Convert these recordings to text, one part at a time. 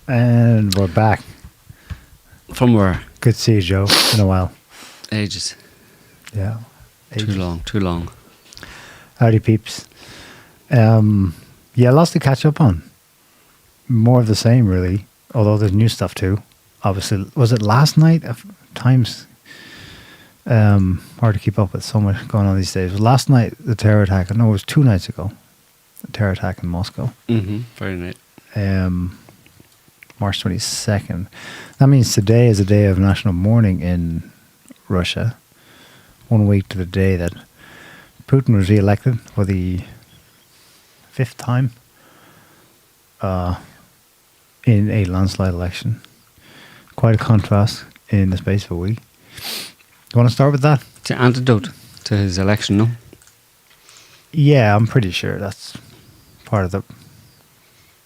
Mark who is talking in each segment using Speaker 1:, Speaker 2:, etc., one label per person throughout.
Speaker 1: And we're back.
Speaker 2: From where?
Speaker 1: Good to see you, Joe. It's been a while.
Speaker 2: Ages.
Speaker 1: Yeah. Ages.
Speaker 2: Too long.
Speaker 1: Howdy, peeps. Yeah, lots to catch up on. More of the same, really. Although there's new stuff too. Obviously, was it last night? Times hard to keep up with, so much going on these days. Last night, the terror attack. I know it was 2 nights ago. The terror attack in Moscow.
Speaker 2: Very nice.
Speaker 1: March 22nd. That means today is a day of national mourning in Russia. 1 week to the day that Putin was re-elected for the 5th time in a landslide election. Quite a contrast in the space of a week. You want to start with that?
Speaker 2: It's an antidote to his election, no?
Speaker 1: Yeah, I'm pretty sure that's part of the...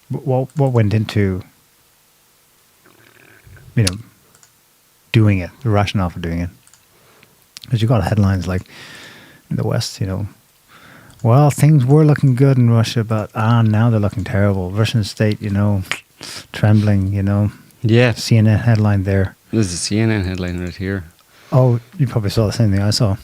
Speaker 1: What went into... doing it, the rationale for doing it. Because you got headlines like in the West, well, things were looking good in Russia, but now they're looking terrible. Russian state, trembling,
Speaker 2: Yeah.
Speaker 1: CNN headline there.
Speaker 2: There's a CNN headline right here.
Speaker 1: Oh, you probably saw the same thing I saw.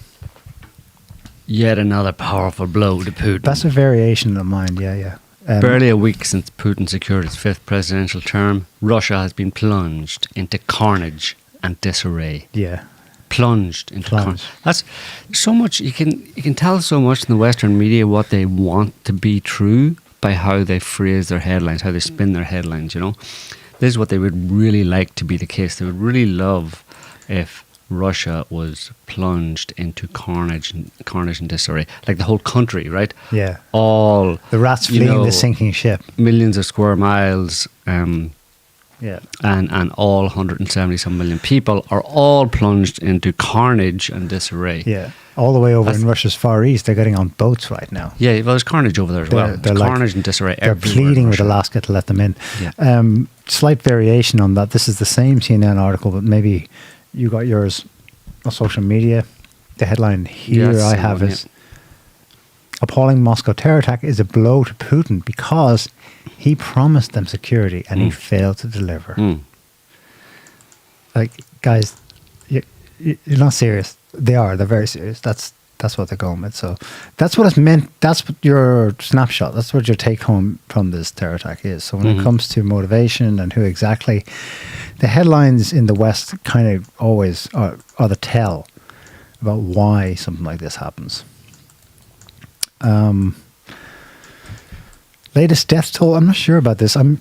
Speaker 2: Yet another powerful blow to Putin.
Speaker 1: That's a variation of mine, yeah.
Speaker 2: Barely a week since Putin secured his 5th presidential term, Russia has been plunged into carnage and disarray.
Speaker 1: Yeah.
Speaker 2: Plunged into carnage. That's so much. You can tell so much in the Western media what they want to be true by how they phrase their headlines, how they spin their headlines. This is what they would really like to be the case. They would really love if Russia was plunged into carnage and disarray, like the whole country, right?
Speaker 1: Yeah.
Speaker 2: All
Speaker 1: the rats fleeing the sinking ship.
Speaker 2: Millions of square miles.
Speaker 1: Yeah.
Speaker 2: And all 170-some million people are all plunged into carnage and disarray.
Speaker 1: Yeah. All the way over in Russia's Far East, they're getting on boats right now.
Speaker 2: Yeah, well, there's carnage over there as well. There's carnage and disarray
Speaker 1: they're pleading with Alaska to let them in.
Speaker 2: Yeah.
Speaker 1: Slight variation on that. This is the same CNN article, but maybe you got yours on social media. The headline here I have is, appalling Moscow terror attack is a blow to Putin because he promised them security and he failed to deliver. Like, guys, you're not serious. They are. They're very serious. That's what they're going with. So that's what it's meant. That's what your snapshot. That's what your take home from this terror attack is. So when it comes to motivation and who exactly, the headlines in the West kind of always are the tell about why something like this happens. Latest death toll. I'm not sure about this. I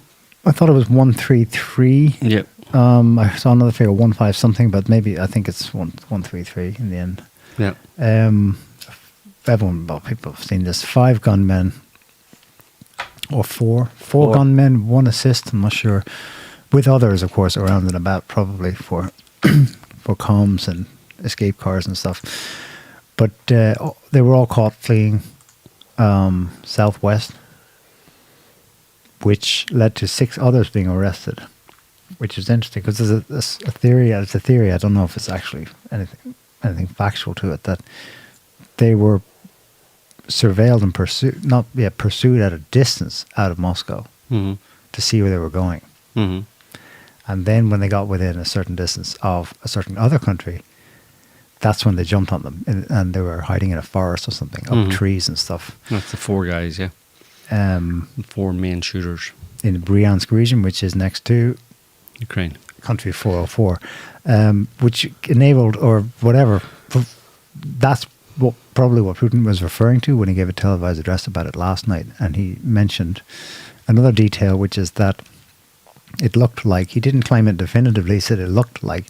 Speaker 1: thought it was 133.
Speaker 2: Yep.
Speaker 1: I saw another figure, 15 something, but maybe I think it's 133 in the end.
Speaker 2: Yeah.
Speaker 1: People have seen this. 5 gunmen, or four gunmen, 1 assist. I'm not sure. With others, of course, around and about, probably for comms and escape cars and stuff. But they were all caught fleeing southwest, which led to 6 others being arrested, which is interesting because there's a theory. It's a theory. I don't know if it's actually anything factual to it, that they were surveilled and pursued at a distance out of Moscow to see where they were going. And then when they got within a certain distance of a certain other country, that's when they jumped on them, and they were hiding in a forest or something, up trees and stuff.
Speaker 2: That's the 4 guys, yeah. 4 main shooters.
Speaker 1: In the Bryansk region, which is next to
Speaker 2: Ukraine.
Speaker 1: Country 404, which enabled, or whatever, that's probably what Putin was referring to when he gave a televised address about it last night. And he mentioned another detail, which is that it looked like, he didn't claim it definitively, he said it looked like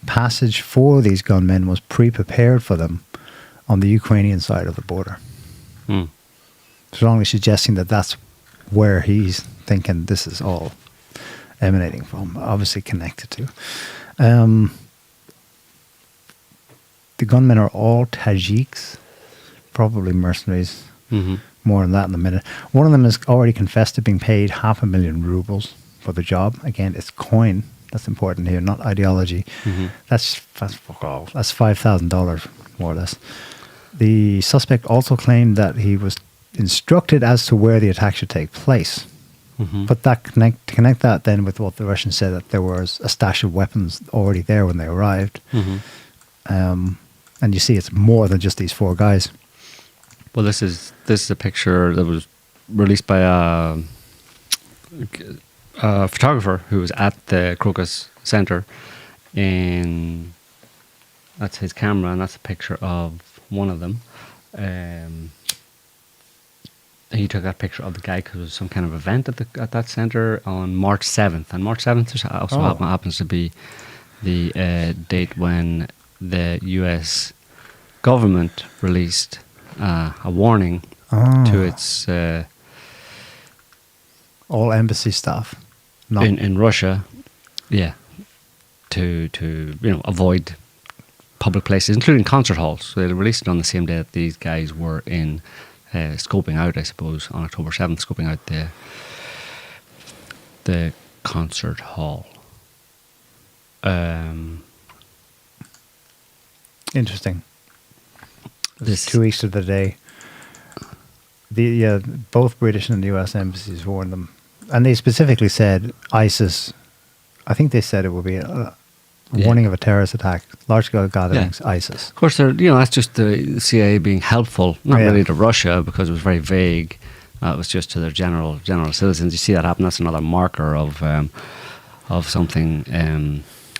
Speaker 1: passage for these gunmen was pre-prepared for them on the Ukrainian side of the border. Strongly suggesting that that's where he's thinking this is all emanating from, obviously connected to. The gunmen are all Tajiks, probably mercenaries. More on that in a minute. One of them has already confessed to being paid 500,000 rubles for the job. Again, it's coin. That's important here, not ideology. That's fuck all. That's $5,000 more or less. The suspect also claimed that he was instructed as to where the attack should take place. But to connect that then with what the Russians said, that there was a stash of weapons already there when they arrived. And you see it's more than just these 4 guys.
Speaker 2: Well, this is a picture that was released by a photographer who was at the Crocus Centre. That's his camera, and that's a picture of one of them. He took that picture of the guy because there was some kind of event at that centre on March 7th. And March 7th also happens to be the date when the US government released a warning to its
Speaker 1: all embassy staff
Speaker 2: in Russia, to avoid public places, including concert halls. So they released it on the same day that these guys were in scoping out, I suppose, on October 7th, scoping out the concert hall.
Speaker 1: Interesting. This 2 weeks to the day. Both British and US embassies warned them, and they specifically said ISIS. I think they said it would be a warning of a terrorist attack, large-scale gatherings, ISIS.
Speaker 2: Of course, that's just the CIA being helpful, not really to Russia because it was very vague. It was just to their general citizens. You see that happen. That's another marker of something,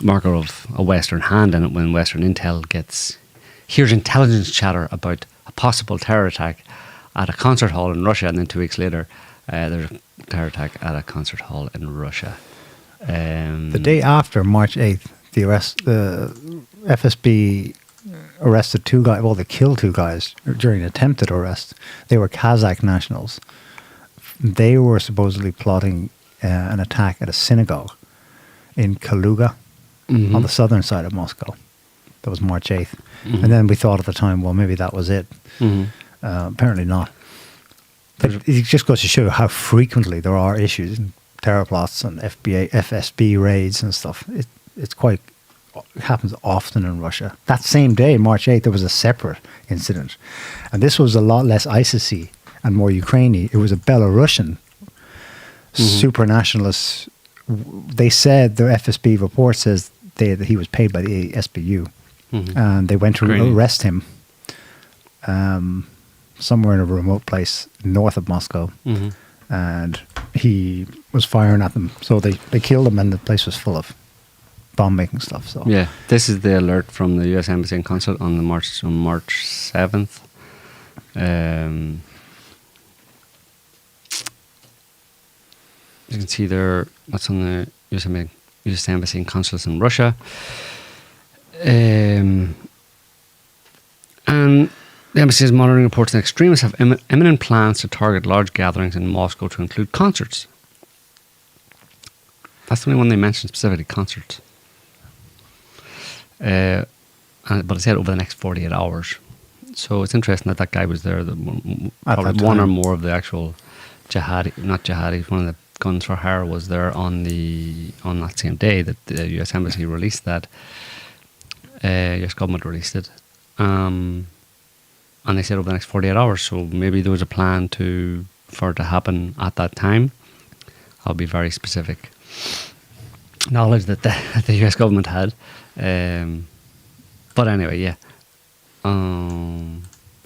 Speaker 2: marker of a Western hand in it when Western intel hears intelligence chatter about a possible terror attack at a concert hall in Russia, and then 2 weeks later, there's a terror attack at a concert hall in Russia.
Speaker 1: The day after, March 8th, the FSB arrested 2 guys. Well, they killed 2 guys during an attempted arrest. They were Kazakh nationals. They were supposedly plotting an attack at a synagogue in Kaluga on the southern side of Moscow. That was March 8th. And then we thought at the time, well, maybe that was it. Apparently not. But it just goes to show how frequently there are issues and terror plots and FSB raids and stuff. It happens often in Russia. That same day, March 8th, there was a separate incident. And this was a lot less ISIS-y and more Ukrainian. It was a Belarusian supranationalist. They said, the FSB report says that he was paid by the SBU. And they went to arrest him somewhere in a remote place north of Moscow. And he was firing at them. So they killed him, and the place was full of bomb-making stuff. So
Speaker 2: yeah, this is the alert from the US Embassy and Consulate on March 7th. You can see there what's on the US Embassy and Consulates in Russia. And the embassy is monitoring reports that extremists have imminent plans to target large gatherings in Moscow to include concerts. That's the only one they mentioned specifically, concerts. But it said over the next 48 hours. So it's interesting that guy was there. Probably one or more of the actual not jihadi, one of the guns-for-hire was there on that same day that the US Embassy released that. US government released it. And they said over the next 48 hours. So maybe there was a plan for it to happen at that time. I'll be very specific. Knowledge that the US government had. But anyway, yeah. I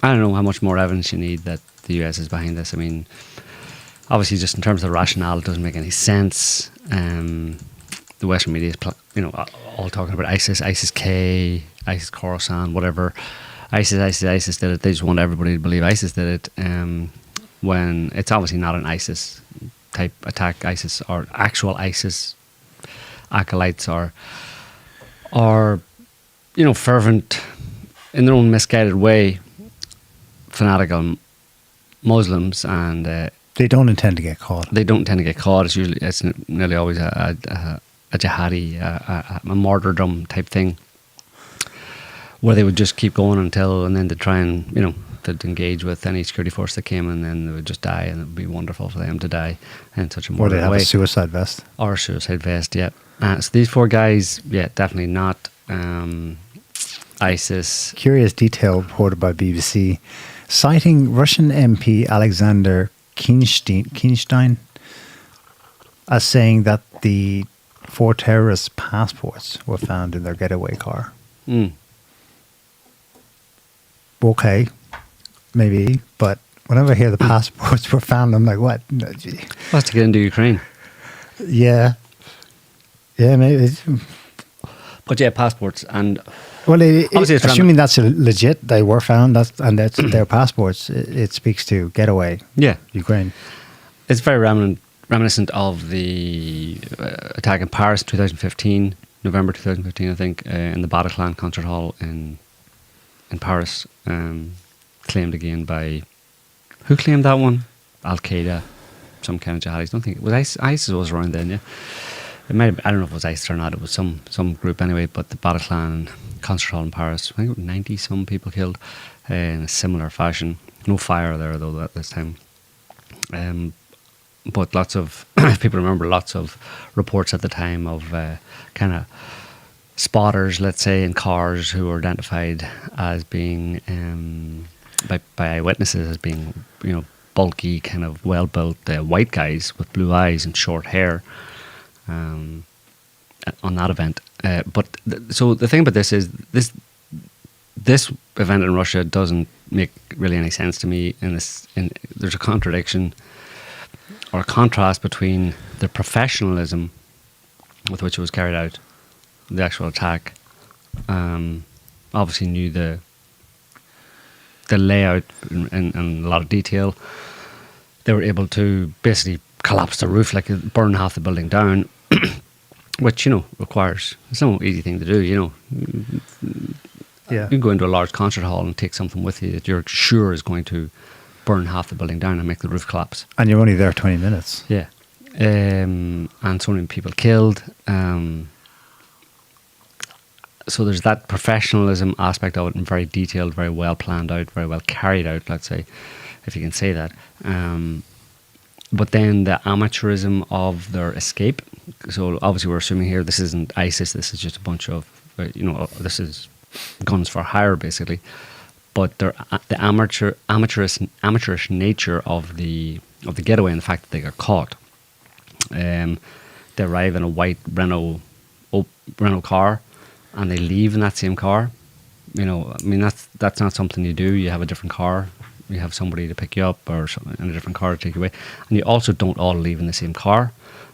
Speaker 2: don't know how much more evidence you need that the US is behind this. I mean, obviously, just in terms of the rationale, it doesn't make any sense. The Western media is, all talking about ISIS, ISIS-K, ISIS Khorasan, whatever. ISIS did it. They just want everybody to believe ISIS did it. When it's obviously not an ISIS type attack. ISIS or actual ISIS acolytes are fervent, in their own misguided way, fanatical Muslims, and
Speaker 1: they don't intend to get caught.
Speaker 2: It's nearly always a jihadi, a martyrdom type thing, where they would just keep going and then they'd try and, they'd engage with any security force that came, and then they would just die, and it would be wonderful for them to die in such a
Speaker 1: way.
Speaker 2: Or
Speaker 1: they'd have a suicide vest.
Speaker 2: Or a suicide vest, yeah. So these 4 guys, yeah, definitely not ISIS.
Speaker 1: Curious detail reported by BBC. citing Russian MP Alexander Kinstein as saying that the 4 terrorists' passports were found in their getaway car. Okay, maybe, but whenever I hear the passports were found, I'm like, what? No, gee.
Speaker 2: That's to get into Ukraine.
Speaker 1: Yeah, maybe.
Speaker 2: But yeah, passports and
Speaker 1: well, assuming that's legit, they were found, and that's their passports. It speaks to getaway.
Speaker 2: Yeah,
Speaker 1: Ukraine.
Speaker 2: It's very reminiscent of the attack in Paris, 2015, November 2015, I think, in the Bataclan concert hall in Paris. Claimed again by who claimed that one? Al Qaeda, some kind of jihadis. Don't think it was ISIS was around then. Yeah. It might have, I don't know if it was ISIS or not. It was some group anyway. But the Bataclan concert hall in Paris, I think it was 90 some people killed in a similar fashion. No fire there though at this time. But lots of people remember lots of reports at the time of kind of spotters, let's say, in cars who were identified as being by eyewitnesses as being bulky, kind of well built white guys with blue eyes and short hair. On that event, so the thing about this is this event in Russia doesn't make really any sense to me. There's a contradiction or a contrast between the professionalism with which it was carried out, the actual attack. Obviously knew the layout in a lot of detail. They were able to basically collapse the roof, like burn half the building down. Which requires, it's no easy thing to do. You can go into a large concert hall and take something with you that you're sure is going to burn half the building down and make the roof collapse.
Speaker 1: And you're only there 20 minutes.
Speaker 2: Yeah, and so many people killed. So there's that professionalism aspect of it, and very detailed, very well planned out, very well carried out. Let's say, if you can say that. But then the amateurism of their escape. So obviously we're assuming here this isn't ISIS. This is just a bunch of, this is guns for hire basically. But the amateurish nature of the getaway and the fact that they got caught. They arrive in a white Renault car, and they leave in that same car. That's not something you do. You have a different car. You have somebody to pick you up or in a different car to take you away. And you also don't all leave in the same car.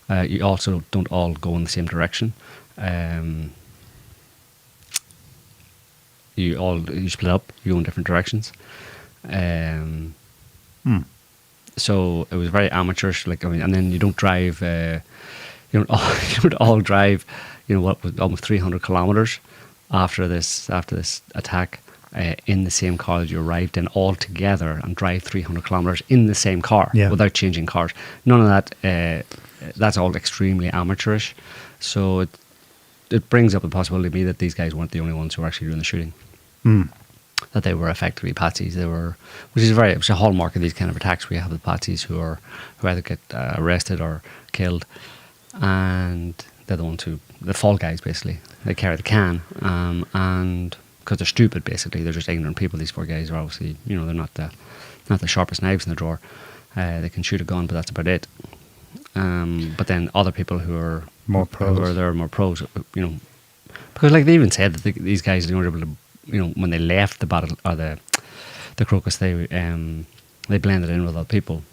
Speaker 2: You also don't all go in the same direction. You split up. You go in different directions. So it was very amateurish. And then you don't drive. You don't all drive. What was almost 300 kilometers after this attack. In the same car that you arrived in all together and drive 300 kilometers in the same car without changing cars. None of that, that's all extremely amateurish. So it brings up the possibility to me that these guys weren't the only ones who were actually doing the shooting. That they were effectively patsies. Which is it's a hallmark of these kind of attacks where you have the patsies who either get arrested or killed, and they're the ones the fall guys basically. They carry the can, and because they're stupid, basically. They're just ignorant people. These 4 guys are obviously, they're not the sharpest knives in the drawer. They can shoot a gun, but that's about it. But then other people who are
Speaker 1: more pros,
Speaker 2: because they even said that these guys were able to, when they left the battle or the Crocus, they blended in with other people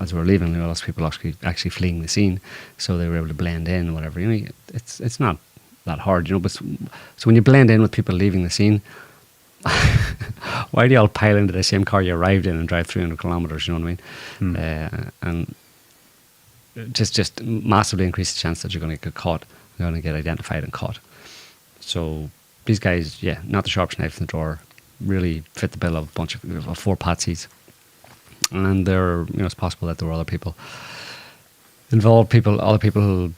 Speaker 2: as they were leaving. Lots of people actually fleeing the scene, so they were able to blend in. Whatever, it's not that hard, but so when you blend in with people leaving the scene, why do you all pile into the same car you arrived in and drive 300 kilometers? You know what I mean? And just massively increase the chance that you're going to get caught, you're going to get identified and caught. So these guys, not the sharpest knife in the drawer, really fit the bill of a bunch of 4 patsies. And it's possible that there were other people involved, other people who,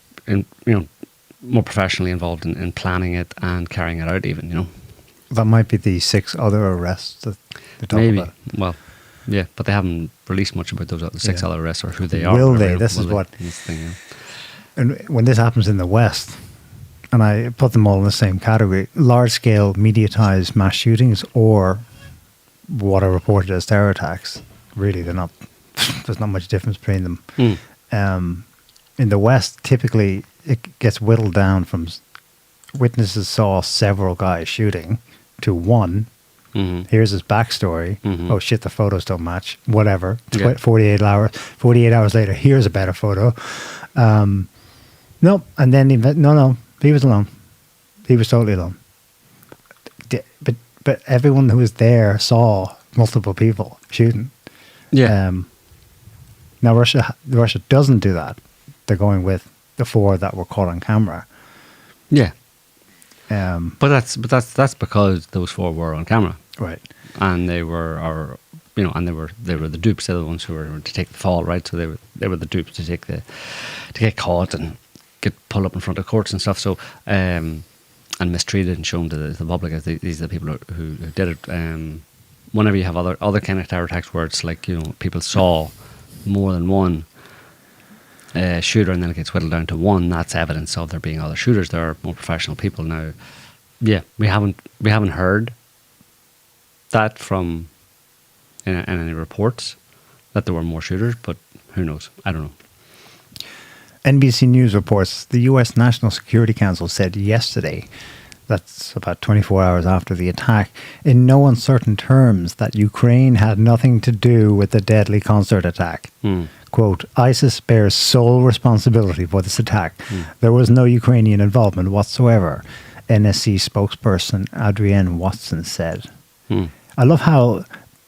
Speaker 2: more professionally involved in planning it and carrying it out even,
Speaker 1: That might be the 6 other arrests that they talk
Speaker 2: Maybe.
Speaker 1: about.
Speaker 2: Well, yeah, but they haven't released much about those 6 other arrests or who they are.
Speaker 1: Will they? This is what... And when this happens in the West, and I put them all in the same category, large-scale mediatized mass shootings or what are reported as terror attacks. Really, they're not. There's not much difference between them. In the West, typically it gets whittled down from witnesses saw several guys shooting to one. Here's his backstory. Oh shit, the photos don't match. Whatever. 48 hours later, here's a better photo. Nope. And then he was alone. He was totally alone. But everyone who was there saw multiple people shooting.
Speaker 2: Yeah.
Speaker 1: Now Russia doesn't do that. They're going with the 4 that were caught on camera.
Speaker 2: Yeah. But that's because those 4 were on camera,
Speaker 1: right?
Speaker 2: And they were they were the dupes. They're the ones who were to take the fall, right? So they were the dupes to get caught and get pulled up in front of courts and stuff. So and mistreated and shown to the public as these are the people who did it. Whenever you have other kind of terror attacks where it's like people saw more than one shooter and then it gets whittled down to one, that's evidence of there being other shooters. There are more professional people now. Yeah, we haven't heard that from in any reports that there were more shooters, but who knows? I don't know.
Speaker 1: NBC News reports the U.S. National Security Council said yesterday, that's about 24 hours after the attack, in no uncertain terms that Ukraine had nothing to do with the deadly concert attack. Quote, ISIS bears sole responsibility for this attack. There was no Ukrainian involvement whatsoever, NSC spokesperson Adrienne Watson said. I love how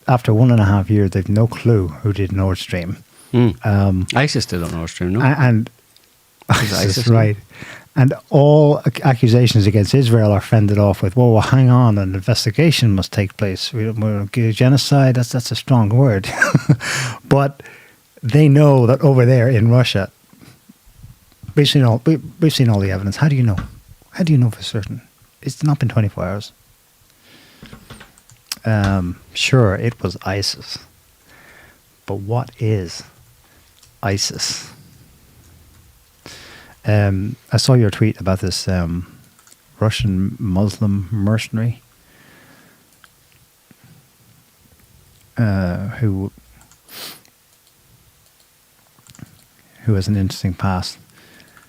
Speaker 1: after 1.5 years, they've no clue who did Nord Stream.
Speaker 2: ISIS did on Nord Stream, no?
Speaker 1: And ISIS, right. And all accusations against Israel are fended off with, well, hang on, an investigation must take place. Genocide, that's a strong word. But they know that over there in Russia, we've seen all the evidence. How do you know? How do you know for certain? It's not been 24 hours. Sure, it was ISIS. But what is ISIS? I saw your tweet about this Russian Muslim mercenary who has an interesting past.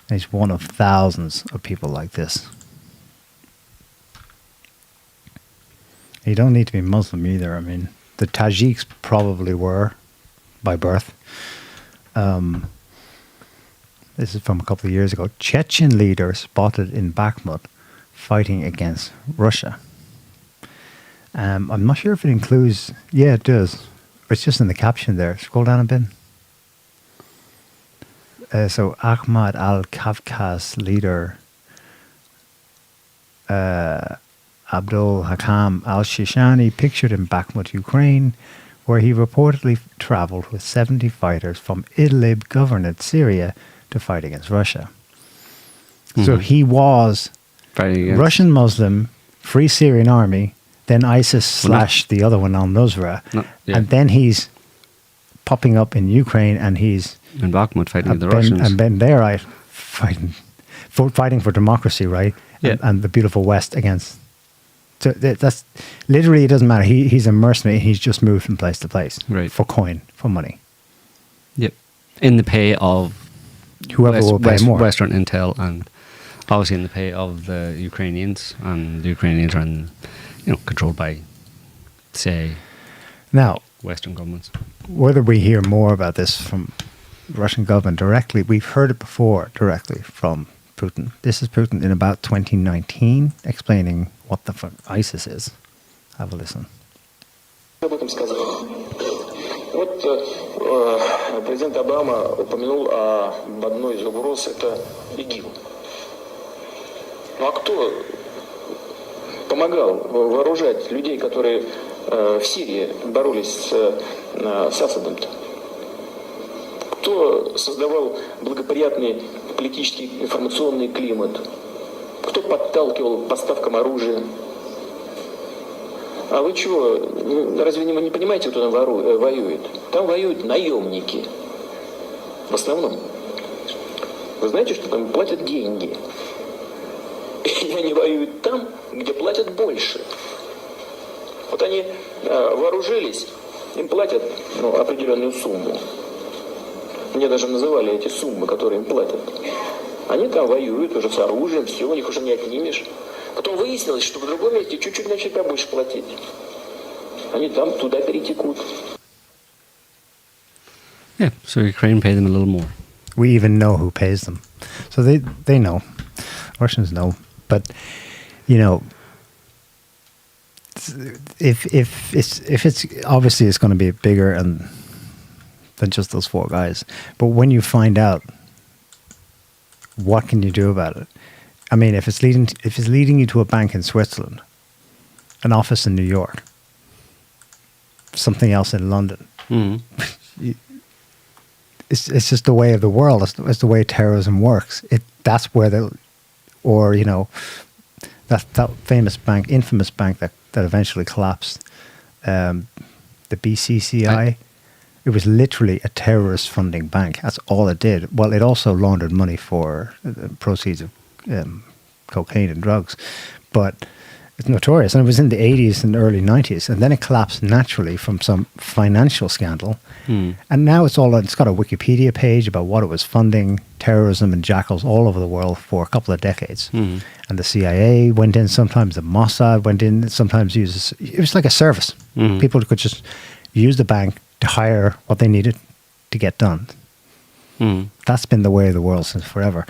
Speaker 1: And he's one of thousands of people like this. You don't need to be Muslim either. I mean, the Tajiks probably were by birth. This is from a couple of years ago. Chechen leader spotted in Bakhmut fighting against Russia. I'm not sure if it includes... Yeah, it does. It's just in the caption there. Scroll down a bit. So Ahmad al-Kavkaz leader Abdul Hakam al-Shishani pictured in Bakhmut, Ukraine, where he reportedly traveled with 70 fighters from Idlib-governed Syria to fight against Russia. So he was Russian Muslim, Free Syrian Army, then ISIS / the other one, al-Nusra, and then he's popping up in Ukraine and he's
Speaker 2: in Bakhmut fighting the Russians.
Speaker 1: And Ben Derite fighting for democracy, right?
Speaker 2: Yeah.
Speaker 1: And the beautiful West against... So that's literally, it doesn't matter. He's a mercenary. He's just moved from place to place,
Speaker 2: right,
Speaker 1: for coin, for money.
Speaker 2: Yep. In the pay of
Speaker 1: whoever will pay more.
Speaker 2: Western intel, and obviously in the pay of the Ukrainians, and the Ukrainians are, controlled by, say,
Speaker 1: now
Speaker 2: Western governments.
Speaker 1: Whether we hear more about this from Russian government directly, we've heard it before directly from Putin. This is Putin in about 2019 explaining what the fuck ISIS is. Have a listen.
Speaker 3: Об этом сказал. Вот президент Обама упомянул об одной из угроз, это ИГИЛ. Ну а кто помогал вооружать людей, которые в Сирии боролись с Асадом-то? Кто создавал благоприятный политический информационный климат? Кто подталкивал к поставкам оружия? А вы чего? Разве вы не понимаете, кто там воюет? Там воюют наемники. В основном. Вы знаете, что там платят деньги? И они воюют там, где платят больше. Вот они вооружились, им платят определенную сумму. Мне даже называли эти суммы, которые им платят. Они там воюют уже с оружием, все, у них уже не отнимешь. Потом выяснилось, что в другом месте чуть-чуть начали побольше платить. Они там туда перетекут.
Speaker 2: Yeah, so Ukraine pay them a little more.
Speaker 1: We even know who pays them. So they know. Russians know. But, you know, if it's obviously it's going to be bigger than just those four guys. But when you find out, what can you do about it? I mean, if it's leading you to a bank in Switzerland, an office in New York, something else in London, it's just the way of the world. It's the way terrorism works. That's where that famous bank, infamous bank that eventually collapsed, the BCCI. It was literally a terrorist funding bank. That's all it did. Well, it also laundered money for proceeds of cocaine and drugs, but it's notorious. And it was in the 80s and early 90s, and then it collapsed naturally from some financial scandal. And now it's got a Wikipedia page about what it was funding, terrorism and jackals all over the world for a couple of decades. And the CIA went in sometimes, the Mossad went in sometimes. It was like a service. People could just use the bank to hire what they needed to get done. That's been the way of the world since forever.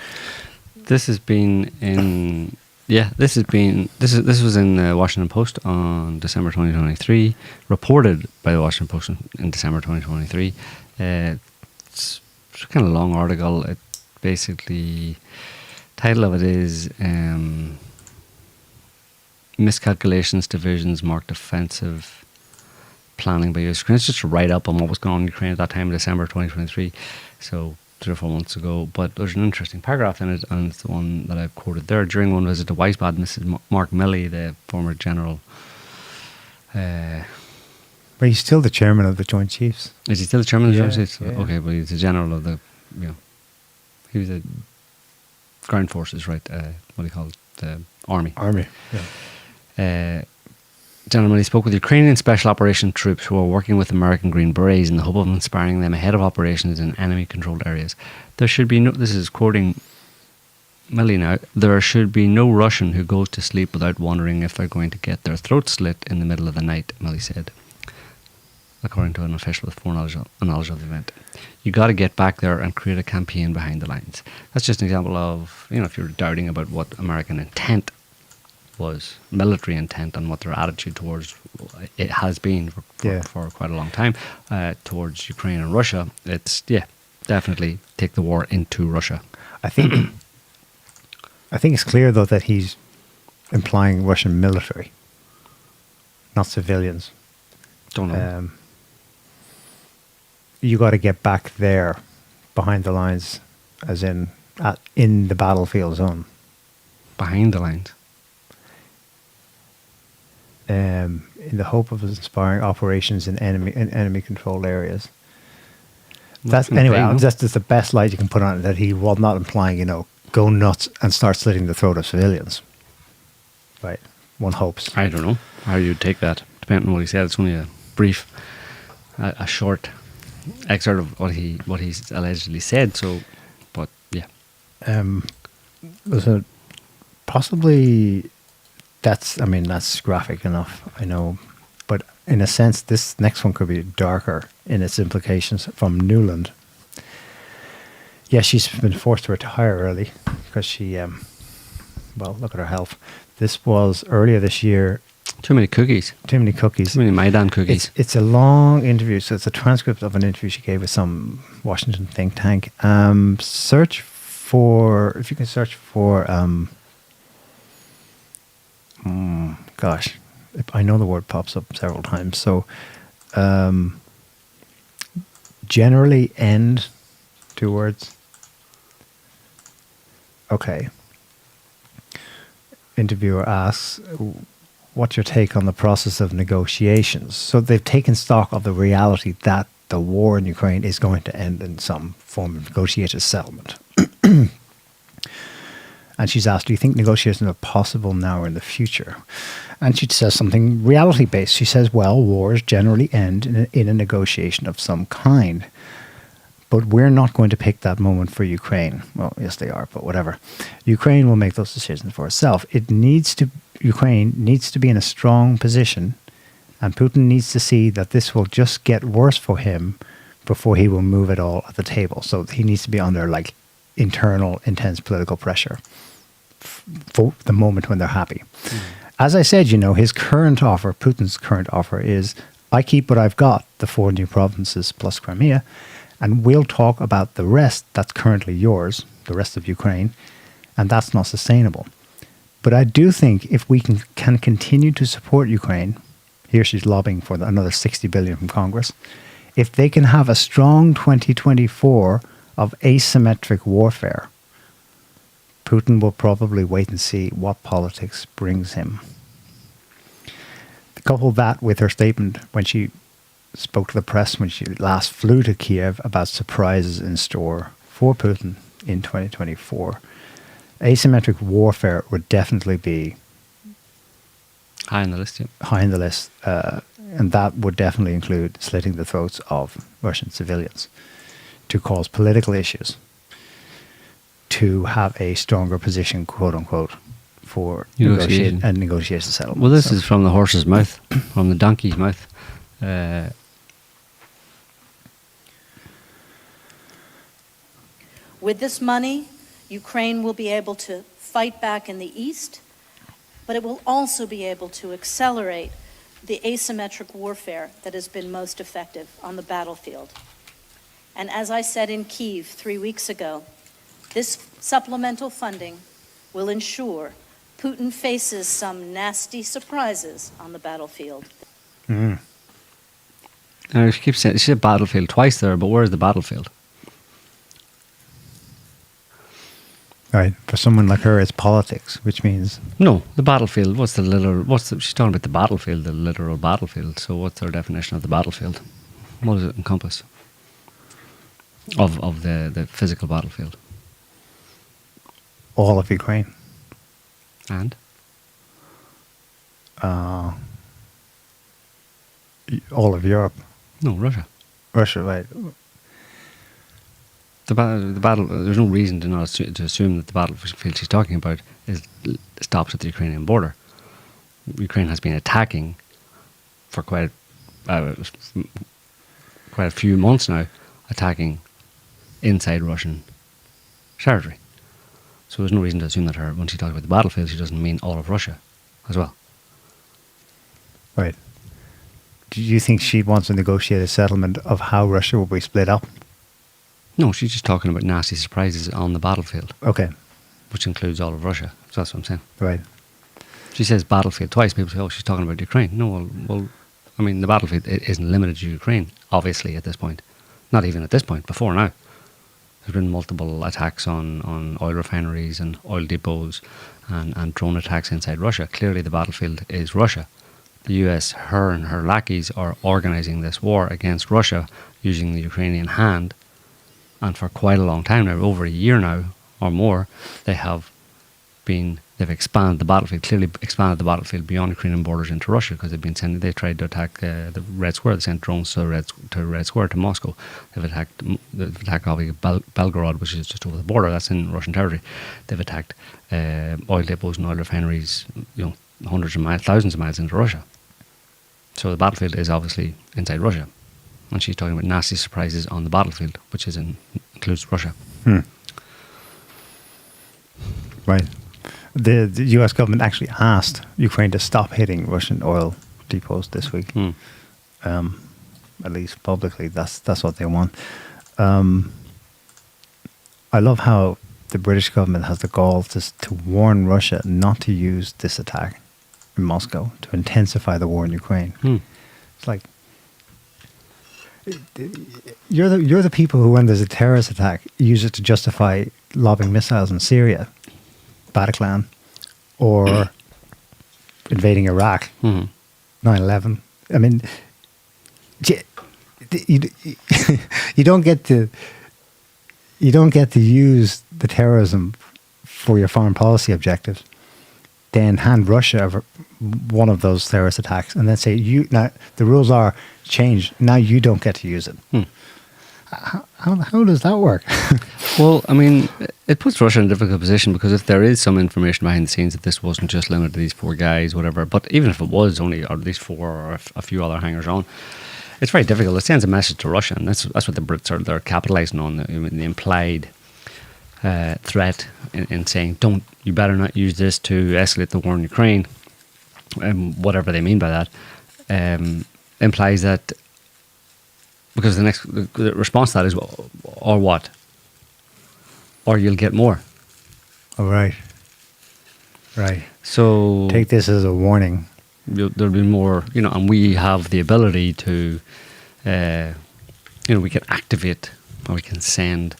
Speaker 2: This has been in this was in the Washington Post on December 2023, reported by the Washington Post in December 2023. It's a kind of long article. It basically, title of it is Miscalculations, Divisions, Marked Offensive Planning by Ukraine. It's just a write-up on what was going on in Ukraine at that time in December 2023. So 3 or 4 months ago, but there's an interesting paragraph in it, and it's the one that I've quoted there. During one visit to Weisbad, Mrs. Mark Milley, the former general,
Speaker 1: but he's still the chairman of the Joint Chiefs.
Speaker 2: Is he still the chairman of the Joint Chiefs?
Speaker 1: Yeah.
Speaker 2: Okay, but he's the general of the, he was the ground forces, right? What do you call it? The army.
Speaker 1: Yeah.
Speaker 2: General Milley spoke with Ukrainian special operation troops who are working with American Green Berets in the hope of inspiring them ahead of operations in enemy-controlled areas. There should be no, this is quoting Milley now, there should be no Russian who goes to sleep without wondering if they're going to get their throat slit in the middle of the night, Milley said, according to an official with foreknowledge of the event. You got to get back there and create a campaign behind the lines. That's just an example of, if you're doubting about what American intent was, military intent, and what their attitude towards it has been for quite a long time towards Ukraine and Russia. It's definitely take the war into Russia.
Speaker 1: I think it's clear though that he's implying Russian military, not civilians.
Speaker 2: Don't know.
Speaker 1: You got to get back there behind the lines, as in in the battlefield zone.
Speaker 2: Behind the lines.
Speaker 1: In the hope of inspiring operations in enemy-controlled areas. That's the best light you can put on it. That he was not implying, go nuts and start slitting the throat of civilians. Right, one hopes.
Speaker 2: I don't know how you'd take that, depending on what he said. It's only a brief, a short excerpt of what he's allegedly said. So, but yeah,
Speaker 1: was it possibly? That's graphic enough, I know. But in a sense, this next one could be darker in its implications from Newland. Yeah, she's been forced to retire early because she, look at her health. This was earlier this year.
Speaker 2: Too many cookies.
Speaker 1: Too many
Speaker 2: Maidan cookies.
Speaker 1: It's a long interview, so it's a transcript of an interview she gave with some Washington think tank. If you can search for... gosh, I know the word pops up several times. So, generally end, 2 words. Okay. Interviewer asks, what's your take on the process of negotiations? So they've taken stock of the reality that the war in Ukraine is going to end in some form of negotiated settlement. And she's asked, do you think negotiations are possible now or in the future? And she says something reality-based. She says, well, wars generally end in a negotiation of some kind. But we're not going to pick that moment for Ukraine. Well, yes, they are, but whatever. Ukraine will make those decisions for itself. Ukraine needs to be in a strong position, and Putin needs to see that this will just get worse for him before he will move at all at the table. So he needs to be under like internal, intense political pressure for the moment when they're happy. As I said, his current offer, Putin's current offer is, I keep what I've got, the 4 new provinces plus Crimea, and we'll talk about the rest that's currently yours, the rest of Ukraine, and that's not sustainable. But I do think if we can continue to support Ukraine, here she's lobbying for another 60 billion from Congress, if they can have a strong 2024 of asymmetric warfare, Putin will probably wait and see what politics brings him. Couple that with her statement when she spoke to the press when she last flew to Kiev about surprises in store for Putin in 2024. Asymmetric warfare would definitely be
Speaker 2: high on the list, yeah.
Speaker 1: High on the list. And that would definitely include slitting the throats of Russian civilians to cause political issues, to have a stronger position, quote unquote, for negotiation settlement.
Speaker 2: Well, this is from the horse's mouth, from the donkey's mouth.
Speaker 4: With this money, Ukraine will be able to fight back in the east, but it will also be able to accelerate the asymmetric warfare that has been most effective on the battlefield. And as I said in Kyiv 3 weeks ago, this supplemental funding will ensure Putin faces some nasty surprises on the battlefield.
Speaker 2: Now, she keeps saying, she said battlefield twice there, but where's the battlefield?
Speaker 1: Right. For someone like her, it's politics, which means...
Speaker 2: No, the battlefield. She's talking about the battlefield, the literal battlefield. So what's her definition of the battlefield? What does it encompass? Of the physical battlefield?
Speaker 1: All of Ukraine.
Speaker 2: And?
Speaker 1: All of Europe.
Speaker 2: No, Russia.
Speaker 1: Russia, right.
Speaker 2: The battle. There's no reason to assume that the battlefield she's talking about stops at the Ukrainian border. Ukraine has been attacking for quite a few months now, attacking inside Russian territory. So there's no reason to assume that when she talks about the battlefield, she doesn't mean all of Russia as well.
Speaker 1: Right. Do you think she wants to negotiate a settlement of how Russia will be split up?
Speaker 2: No, she's just talking about nasty surprises on the battlefield.
Speaker 1: Okay.
Speaker 2: Which includes all of Russia. So that's what I'm saying.
Speaker 1: Right.
Speaker 2: She says battlefield twice. People say, oh, she's talking about Ukraine. No, well, I mean, the battlefield isn't limited to Ukraine, obviously, at this point. Not even at this point, before now. There's been multiple attacks on oil refineries and oil depots and drone attacks inside Russia. Clearly, the battlefield is Russia. The US, her and her lackeys are organising this war against Russia using the Ukrainian hand. And for quite a long time now, over a year now or more, they've expanded the battlefield, clearly expanded the battlefield beyond Ukrainian borders into Russia, because they tried to attack the Red Square. They sent drones to Red Square, to Moscow. They've attacked obviously Belgorod, which is just over the border. That's in Russian territory. They've attacked oil depots and oil refineries, hundreds of miles, thousands of miles into Russia. So the battlefield is obviously inside Russia. And she's talking about nasty surprises on the battlefield, which includes Russia.
Speaker 1: Right. The US government actually asked Ukraine to stop hitting Russian oil depots this week. At least publicly, that's what they want. I love how the British government has the gall to warn Russia not to use this attack in Moscow to intensify the war in Ukraine. It's like, you're the people who, when there's a terrorist attack, use it to justify lobbing missiles in Syria, Bataclan, or invading Iraq, 9/11. I mean, you don't get to use the terrorism for your foreign policy objectives, then hand Russia over one of those terrorist attacks, and then say now the rules are changed. Now you don't get to use it. How does that work?
Speaker 2: Well, I mean, it puts Russia in a difficult position, because if there is some information behind the scenes that this wasn't just limited to these 4 guys, whatever, but even if it was only or these 4 or a few other hangers on, it's very difficult. It sends a message to Russia, and that's what the Brits they're capitalising on, the implied threat in saying, you better not use this to escalate the war in Ukraine, whatever they mean by that, implies that, because the response to that is, or what? Or you'll get more.
Speaker 1: Oh, right.
Speaker 2: So
Speaker 1: take this as a warning.
Speaker 2: There'll be more, and we have the ability to, we can activate, or we can send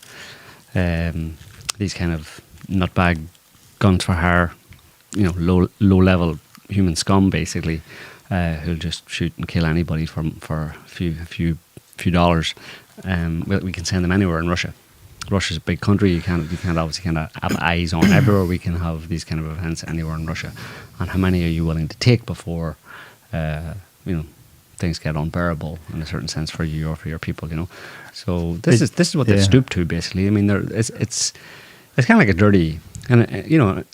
Speaker 2: these kind of nutbag guns-for-hire, low-level human scum, basically, who'll just shoot and kill anybody for a few dollars. We can send them anywhere in Russia. Russia's a big country. You can't obviously kind of have eyes on everywhere. We can have these kind of events anywhere in Russia. And how many are you willing to take before, things get unbearable in a certain sense for you or for your people? So this is what they stoop to, basically. I mean, it's kind of like a dirty, and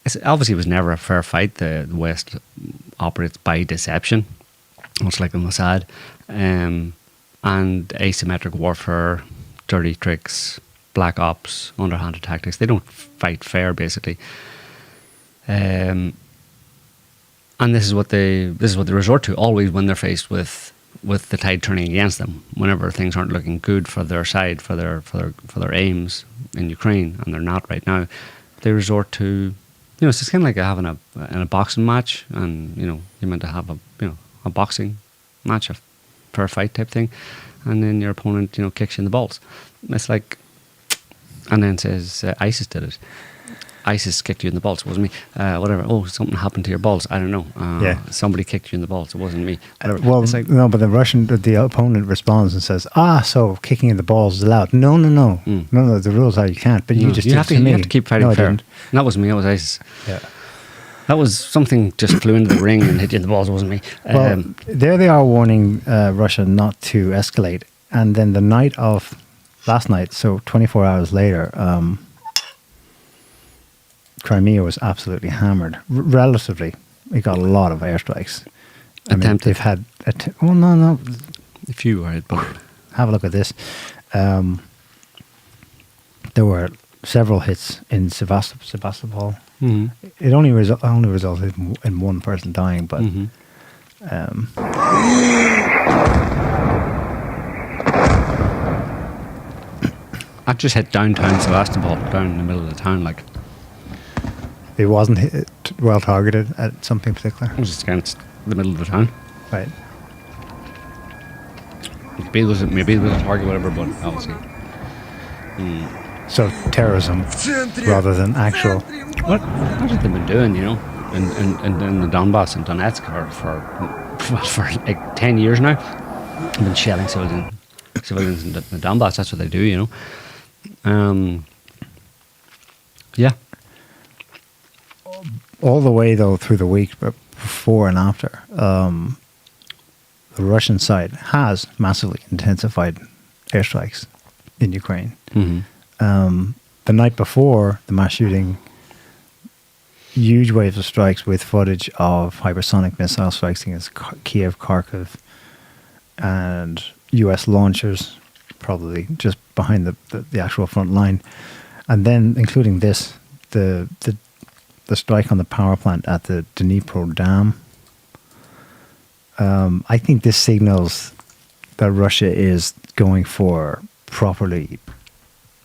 Speaker 2: it's obviously it was never a fair fight. The West operates by deception, much like the Mossad, and asymmetric warfare, dirty tricks, black ops, underhanded tactics. They don't fight fair, basically. And this is what they resort to always when they're faced with the tide turning against them. Whenever things aren't looking good for their side, for their aims in Ukraine, and they're not right now, they resort to, it's just kind of like having a boxing match, and you're meant to have a boxing match, a fair fight type thing, and then your opponent kicks you in the balls. It's like, and then says ISIS did it. ISIS kicked you in the balls. It wasn't me. Whatever. Oh, something happened to your balls. I don't know. Somebody kicked you in the balls. It wasn't me.
Speaker 1: Well, it's like, no, but the opponent responds and says, so kicking in the balls is allowed. No. No, the rules are you can't. But you have to keep fighting fair. And
Speaker 2: that wasn't me. That was ISIS.
Speaker 1: Yeah.
Speaker 2: That was something just flew into the ring and hit you in the balls. It wasn't me.
Speaker 1: Well, there they are warning Russia not to escalate. And then the night of last night, so 24 hours later, Crimea was absolutely hammered. Relatively, it got a lot of airstrikes. I mean, they've had no.
Speaker 2: A few, right? But
Speaker 1: have a look at this. There were several hits in Sevastopol. Mm-hmm. It only resulted in one person dying, but.
Speaker 2: I just hit downtown Sevastopol, down in the middle of the town, like.
Speaker 1: It wasn't well targeted at something particular?
Speaker 2: It was just against the middle of the town.
Speaker 1: Right.
Speaker 2: Maybe it was a target, whatever, but obviously.
Speaker 1: So terrorism rather than actual.
Speaker 2: What have they been doing, in the Donbass and Donetsk for like 10 years now? They've been shelling civilians in the Donbass. That's what they do, Yeah.
Speaker 1: All the way, though, through the week, but before and after, the Russian side has massively intensified airstrikes in Ukraine. Mm-hmm. The night before the mass shooting, huge waves of strikes with footage of hypersonic missile strikes against Kiev, Kharkiv, and US launchers, probably just behind the actual front line. And then, including this, the strike on the power plant at the Dnipro Dam. I think this signals that Russia is going for properly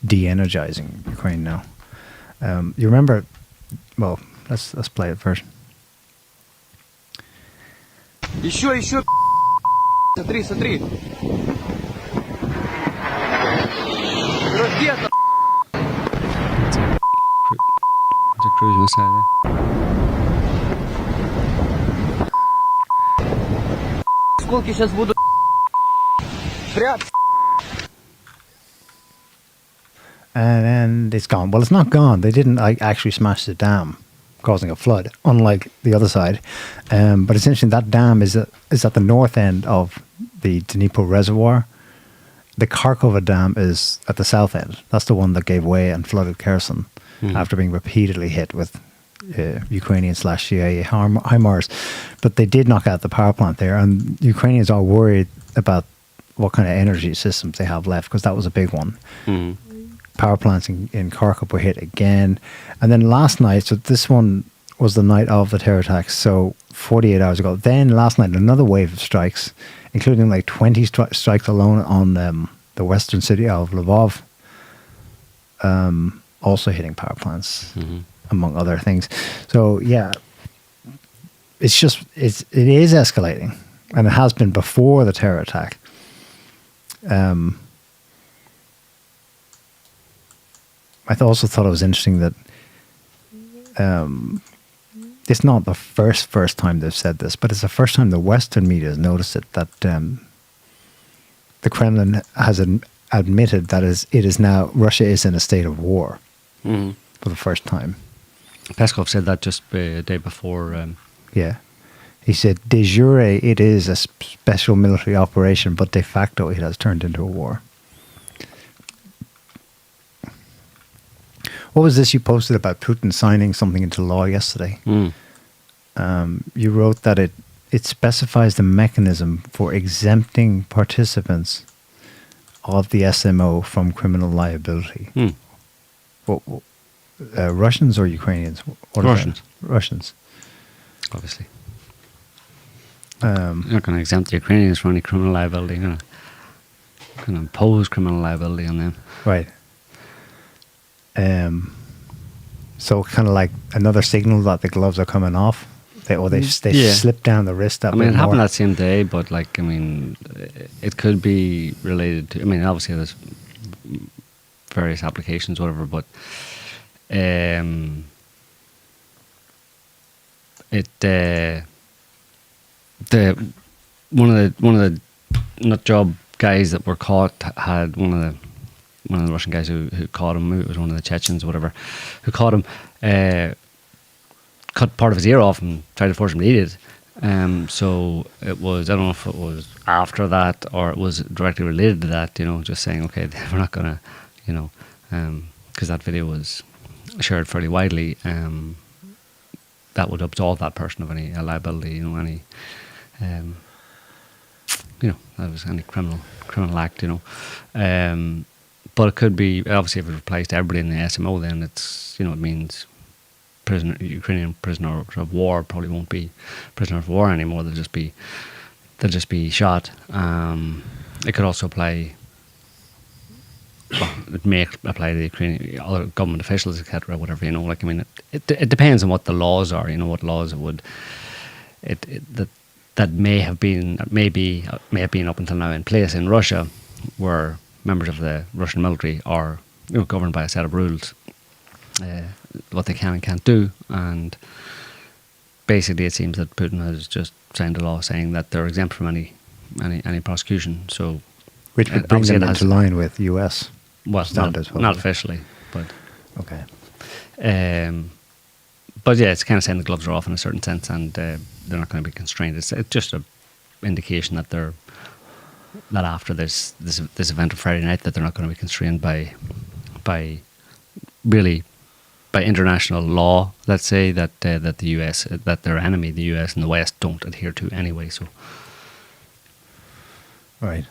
Speaker 1: de-energizing Ukraine now. You remember? Well, let's play it first.
Speaker 5: Еще, смотри. Ракета.
Speaker 2: It's a cruise missile there.
Speaker 5: Осколки сейчас буду прятать.
Speaker 1: and it's gone. Well, it's not gone. They didn't actually smash the dam, causing a flood, unlike the other side. But essentially, that dam is at the north end of the Dnipro reservoir. The Kharkova dam is at the south end. That's the one that gave way and flooded Kherson after being repeatedly hit with Ukrainian/CIA HIMARS. But they did knock out the power plant there, and Ukrainians are worried about what kind of energy systems they have left, because that was a big one. Power plants in Kharkov were hit again. And then last night, so this one was the night of the terror attacks, so 48 hours ago. Then last night, another wave of strikes, including like 20 strikes alone on the western city of Lvov, also hitting power plants, among other things. So yeah, it is escalating, and it has been before the terror attack. I also thought it was interesting that it's not the first time they've said this, but it's the first time the Western media has noticed it, that the Kremlin has admitted that it is now, Russia is in a state of war for the first time.
Speaker 2: Peskov said that just the day before.
Speaker 1: Yeah. He said, de jure, it is a special military operation, but de facto it has turned into a war. What was this you posted about Putin signing something into law yesterday? You wrote that it specifies the mechanism for exempting participants of the SMO from criminal liability. Russians or Ukrainians?
Speaker 2: Russians.
Speaker 1: Russians.
Speaker 2: Obviously. You're not going to exempt the Ukrainians from any criminal liability. You're going to impose criminal liability on them.
Speaker 1: Right. So kind of like another signal that the gloves are coming off. They slip down the wrist.
Speaker 2: It happened that same day, but it could be related to. Obviously there's various applications, whatever, but one of the nut job guys that were caught had one of the Russian guys who caught him. It was one of the Chechens, or whatever, who caught him. Cut part of his ear off and tried to force him to eat it. So it was, I don't know if it was after that or it was directly related to that, just saying, okay, we're not going to, because that video was shared fairly widely, that would absolve that person of any liability, any, that was any criminal act, but it could be, obviously, if it applies to everybody in the SMO, then it's, it means Ukrainian prisoner of war probably won't be prisoner of war anymore. They'll just be shot. It could also apply. Well, it may apply to the Ukrainian other government officials, etc. Whatever, it depends on what the laws are. What laws it would. That may have been up until now in place in Russia, where members of the Russian military are governed by a set of rules. What they can and can't do, and basically it seems that Putin has just signed a law saying that they're exempt from any prosecution. So,
Speaker 1: which would bring them into line with US standards.
Speaker 2: Not officially, but
Speaker 1: okay.
Speaker 2: But yeah, it's kind of saying the gloves are off in a certain sense, and they're not going to be constrained. It's just an indication that that after this event of Friday night, that they're not going to be constrained by international law, let's say, that the US, that their enemy, the US and the West, don't adhere to anyway. So,
Speaker 1: right.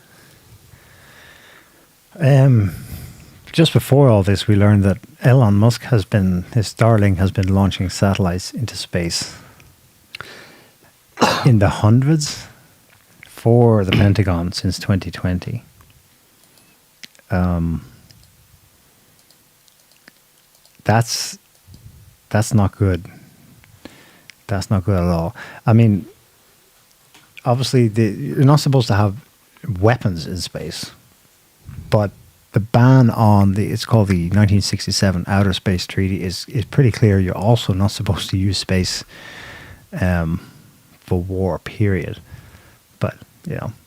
Speaker 1: Just before all this, we learned that Elon Musk his Starlink has been launching satellites into space in the hundreds for the Pentagon since 2020. That's not good. That's not good at all. Obviously, you're not supposed to have weapons in space, but the ban on it's called the 1967 Outer Space Treaty is pretty clear. You're also not supposed to use space for war, period. But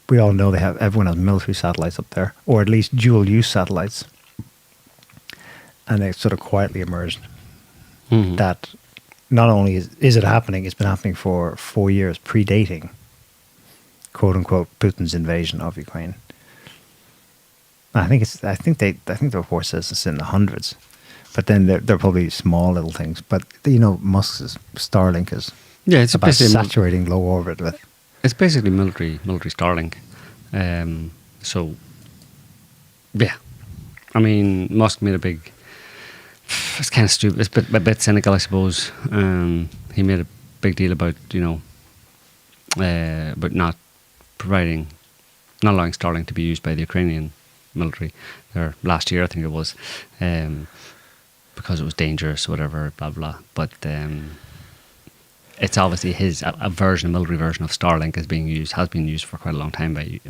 Speaker 1: we all know everyone has military satellites up there, or at least dual use satellites. and it sort of quietly emerged that not only is it happening, it's been happening for 4 years, predating, quote unquote, Putin's invasion of Ukraine. I think the report says it's in the hundreds, but then they're probably small little things. But Musk's Starlink is
Speaker 2: it's
Speaker 1: about
Speaker 2: basically
Speaker 1: saturating low orbit with.
Speaker 2: It's basically military Starlink. So yeah, I mean, Musk made a big. It's kind of stupid. It's a bit cynical, I suppose. He made a big deal about but not allowing Starlink to be used by the Ukrainian military there last year, I think it was, because it was dangerous, whatever, blah blah. But it's obviously a military version of Starlink has been used for quite a long time by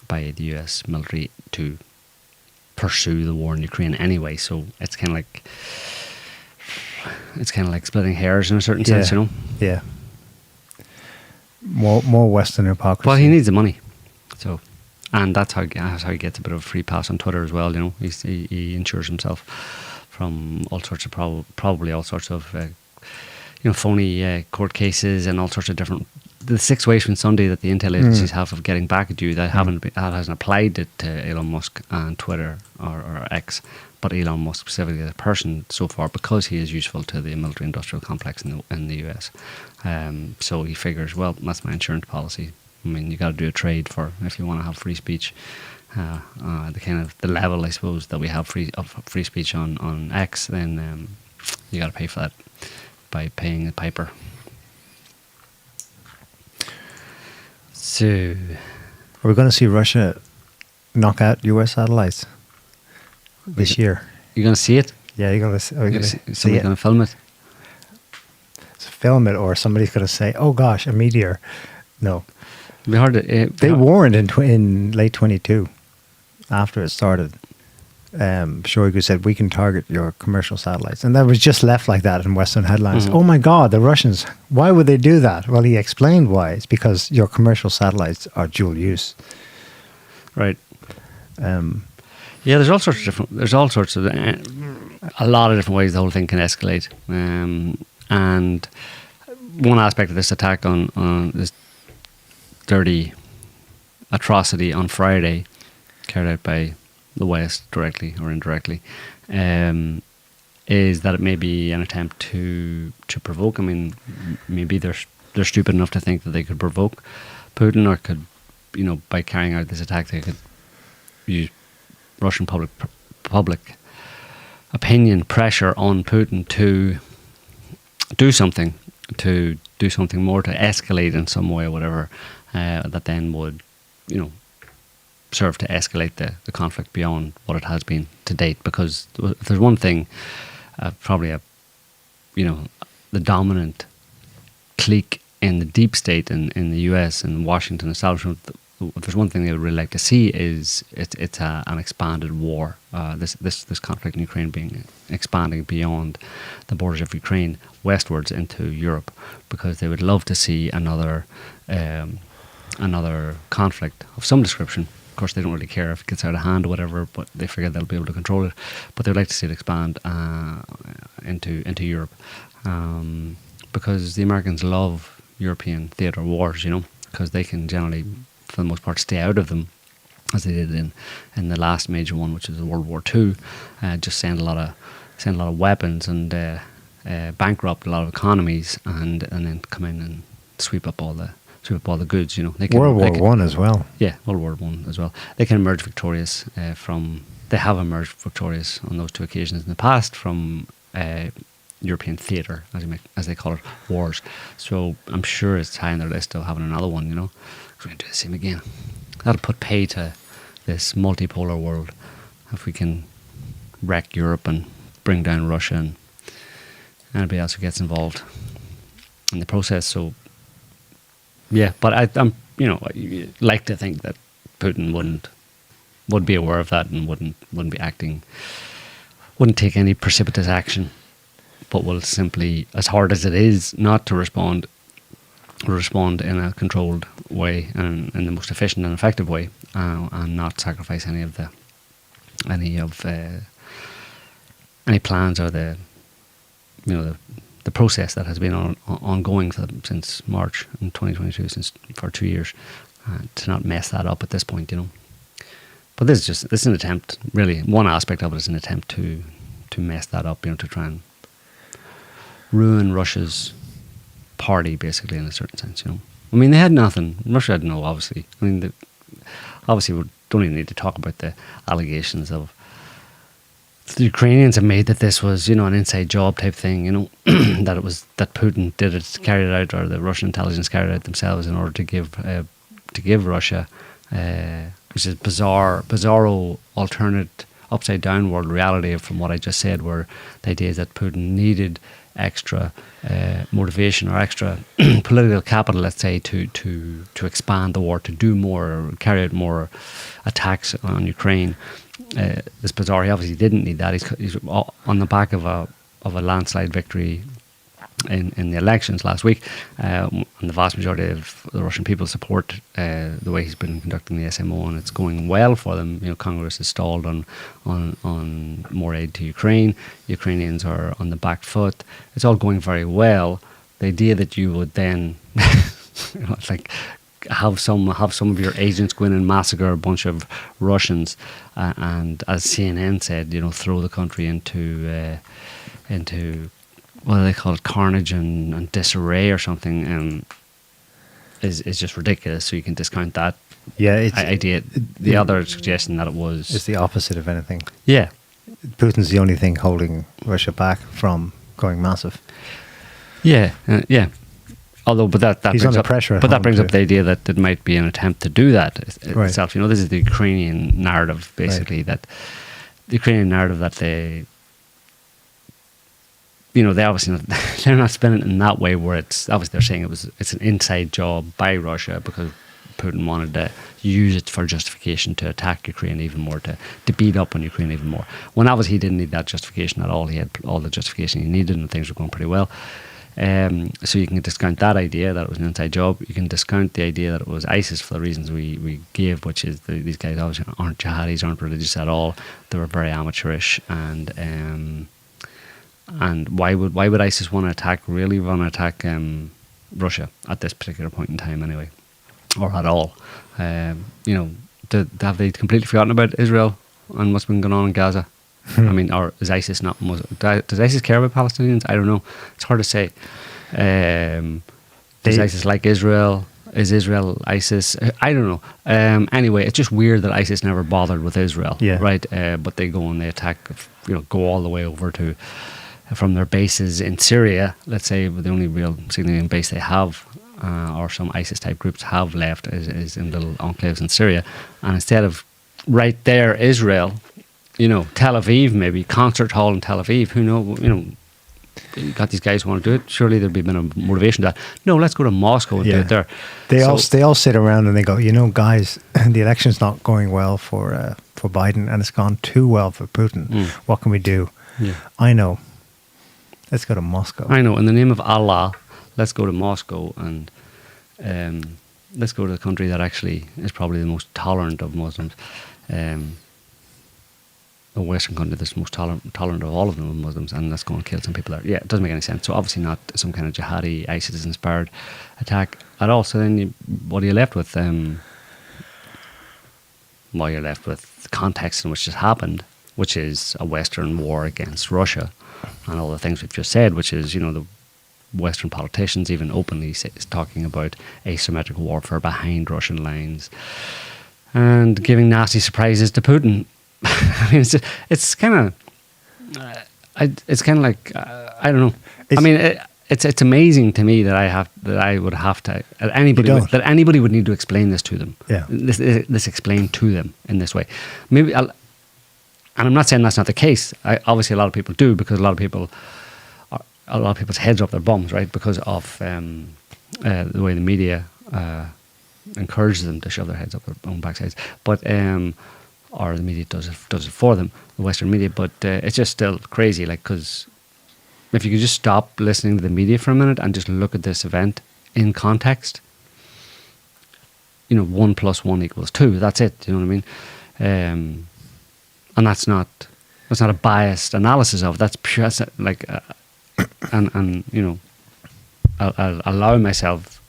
Speaker 2: the US military to pursue the war in Ukraine anyway. So it's kind of like splitting hairs in a certain sense,
Speaker 1: Yeah. More Western hypocrisy.
Speaker 2: Well, he needs the money, so, and that's how he gets a bit of a free pass on Twitter as well. He insures himself from all sorts of probably all sorts of phony court cases and all sorts of different. The 6 ways from Sunday that the intel agencies have of getting back at you that hasn't applied it to Elon Musk and Twitter or X, but Elon Musk specifically as a person so far, because he is useful to the military-industrial complex in the US. So he figures, well, that's my insurance policy. I mean, you got to do a trade if you want to have free speech. The level, I suppose, that we have free speech on X, then you got to pay for that by paying a piper. So,
Speaker 1: are we going to see Russia knock out US satellites this year?
Speaker 2: You're going to see it?
Speaker 1: Yeah, you're going to see it.
Speaker 2: Somebody's going to film it.
Speaker 1: Film it, or somebody's going to say, "Oh gosh, a meteor." No,
Speaker 2: it'd be hard to.
Speaker 1: They warned in late 22, after it started. Shoigu said, "We can target your commercial satellites," and that was just left like that in Western headlines. Oh my God, the Russians! Why would they do that? Well, he explained why. It's because your commercial satellites are dual use.
Speaker 2: Right. Yeah, there's a lot of different ways the whole thing can escalate. And one aspect of this attack on this dirty atrocity on Friday, carried out by the West directly or indirectly, is that it may be an attempt to provoke. I mean, maybe they're stupid enough to think that they could provoke Putin, or could, by carrying out this attack, they could use Russian public opinion pressure on Putin to do something more, to escalate in some way or whatever, that then would, serve to escalate the conflict beyond what it has been to date. Because if there's one thing, probably the dominant clique in the deep state in the US and Washington establishment, if there's one thing they would really like to see, is it's an expanded war. This conflict in Ukraine expanding beyond the borders of Ukraine westwards into Europe, because they would love to see another conflict of some description. Of course, they don't really care if it gets out of hand or whatever, but they figure they'll be able to control it. But they would like to see it expand into Europe, because the Americans love European theatre wars, because they can generally, for the most part, stay out of them, as they did in the last major one, which is World War II. Just send a lot of weapons and bankrupt a lot of economies, and then come in and sweep up all the goods.
Speaker 1: World War One as well.
Speaker 2: Yeah, World War One as well. They can emerge victorious They have emerged victorious on those 2 occasions in the past from European theatre, as they call it, wars. So I'm sure it's high on their list of having another one. We're going to do the same again. That'll put pay to this multipolar world if we can wreck Europe and bring down Russia and anybody else who gets involved in the process. So yeah, but I'm like to think that Putin would be aware of that and wouldn't be acting, wouldn't take any precipitous action, but will simply, as hard as it is not to respond in a controlled way and in the most efficient and effective way, and not sacrifice any of any plans or the process that has been ongoing since March in 2022, for 2 years, to not mess that up at this point, But this is an attempt, really. One aspect of it is an attempt to mess that up, to try and ruin Russia's party, basically, in a certain sense, I mean, they had nothing. Russia had no, obviously. I mean, obviously, we don't even need to talk about the allegations of the Ukrainians have made that this was, an inside job type thing, that Putin did it, carried it out, or the Russian intelligence carried it out themselves in order to give Russia, which is bizarro alternate upside down world reality from what I just said, where the idea is that Putin needed extra motivation or extra political capital, let's say, to expand the war, to do more, or carry out more attacks on Ukraine. It's bizarre. He obviously didn't need that. He's on the back of a landslide victory in the elections last week, and the vast majority of the Russian people support the way he's been conducting the SMO, and it's going well for them. Congress is stalled on more aid to Ukraine. Ukrainians are on the back foot. It's all going very well. The idea that you would then, it's like, have some of your agents go in and massacre a bunch of Russians, and as CNN said, throw the country into what do they call it, carnage and disarray or something, is just ridiculous. So you can discount that idea. The other suggestion that it was,
Speaker 1: it's the opposite of anything.
Speaker 2: Yeah,
Speaker 1: Putin's the only thing holding Russia back from going massive.
Speaker 2: Yeah. Although, but that
Speaker 1: he's
Speaker 2: brings
Speaker 1: under
Speaker 2: up
Speaker 1: pressure.
Speaker 2: But that brings up the idea that it might be an attempt to do that itself.
Speaker 1: Right.
Speaker 2: This is the Ukrainian narrative, basically.
Speaker 1: Right.
Speaker 2: That the Ukrainian narrative that they obviously they're not spinning it in that way, where it's obviously they're saying it's an inside job by Russia because Putin wanted to use it for justification to attack Ukraine even more, to beat up on Ukraine even more. When obviously he didn't need that justification at all. He had all the justification he needed, and things were going pretty well. So you can discount that idea that it was an inside job. You can discount the idea that it was ISIS for the reasons we gave, which is these guys obviously aren't jihadis, aren't religious at all. They were very amateurish, and why would ISIS want to attack Russia at this particular point in time anyway, or at all? Have they completely forgotten about Israel and what's been going on in Gaza? I mean, or is ISIS not Muslim? Does ISIS care about Palestinians? I don't know. It's hard to say. Does ISIS like Israel? Is Israel ISIS? I don't know. Anyway, it's just weird that ISIS never bothered with Israel, right? But they go and they attack, go all the way over from their bases in Syria, let's say, the only real significant base they have, or some ISIS-type groups have left, is in little enclaves in Syria. And instead of right there, Israel, Tel Aviv, maybe concert hall in Tel Aviv. Who knows? You got these guys who want to do it. Surely there'd be a motivation to that. No, let's go to Moscow and do it there.
Speaker 1: They all sit around and they go, guys, the election's not going well for Biden, and it's gone too well for Putin. What can we do?
Speaker 2: Yeah.
Speaker 1: I know. Let's go to Moscow.
Speaker 2: I know. In the name of Allah, let's go to Moscow and let's go to the country that actually is probably the most tolerant of Muslims. A Western country that's most tolerant of all of them, Muslims, and let's go and kill some people there. Yeah, it doesn't make any sense. So obviously not some kind of jihadi, ISIS-inspired attack at all. So then what are you left with? You're left with the context in which this happened, which is a Western war against Russia, and all the things we've just said, which is, the Western politicians even openly talking about asymmetric warfare behind Russian lines and giving nasty surprises to Putin. I mean, it's kind of like I don't know. It's amazing to me that I would have to that anybody would need to explain this to them.
Speaker 1: Yeah,
Speaker 2: this explained to them in this way. Maybe, and I'm not saying that's not the case. Obviously, a lot of people do, because a lot of people's heads are up their bums, right? Because of the way the media encourages them to shove their heads up their own backsides. But or the media does it for them, the Western media. But it's just still crazy, because if you could just stop listening to the media for a minute and just look at this event in context, 1 + 1 = 2. That's it. You know what I mean? And that's not That's not a biased analysis of it. That's pure, that's like, and you know, I'll allow myself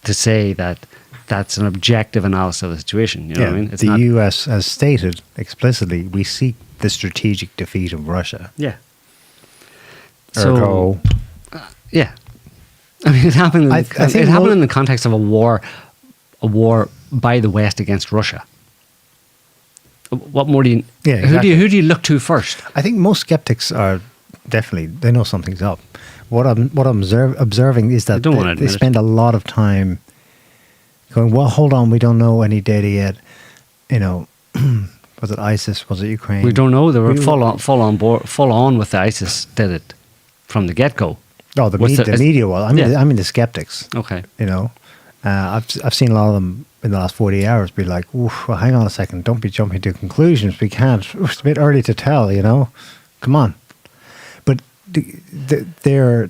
Speaker 2: to say that that's an objective analysis of the situation. You know what I mean?
Speaker 1: It's the US has stated explicitly, we seek the strategic defeat of Russia.
Speaker 2: Yeah.
Speaker 1: Ergo,
Speaker 2: yeah. I mean, it happened.
Speaker 1: I think
Speaker 2: it happened in the context of a war by the West against Russia. What more do you?
Speaker 1: Yeah, exactly.
Speaker 2: Who do you look to first?
Speaker 1: I think most skeptics are definitely, they know something's up. What I'm observing is that they spend a lot of time going, well, hold on, we don't know any data yet. You know, was it ISIS? Was it Ukraine?
Speaker 2: We don't know. They were full on with the ISIS did it from the get go.
Speaker 1: Oh, the media. Well, I mean the skeptics.
Speaker 2: Okay.
Speaker 1: You know, I've seen a lot of them in the last 48 hours be like, well, hang on a second, don't be jumping to conclusions. We can't. It's a bit early to tell. You know, come on. But they're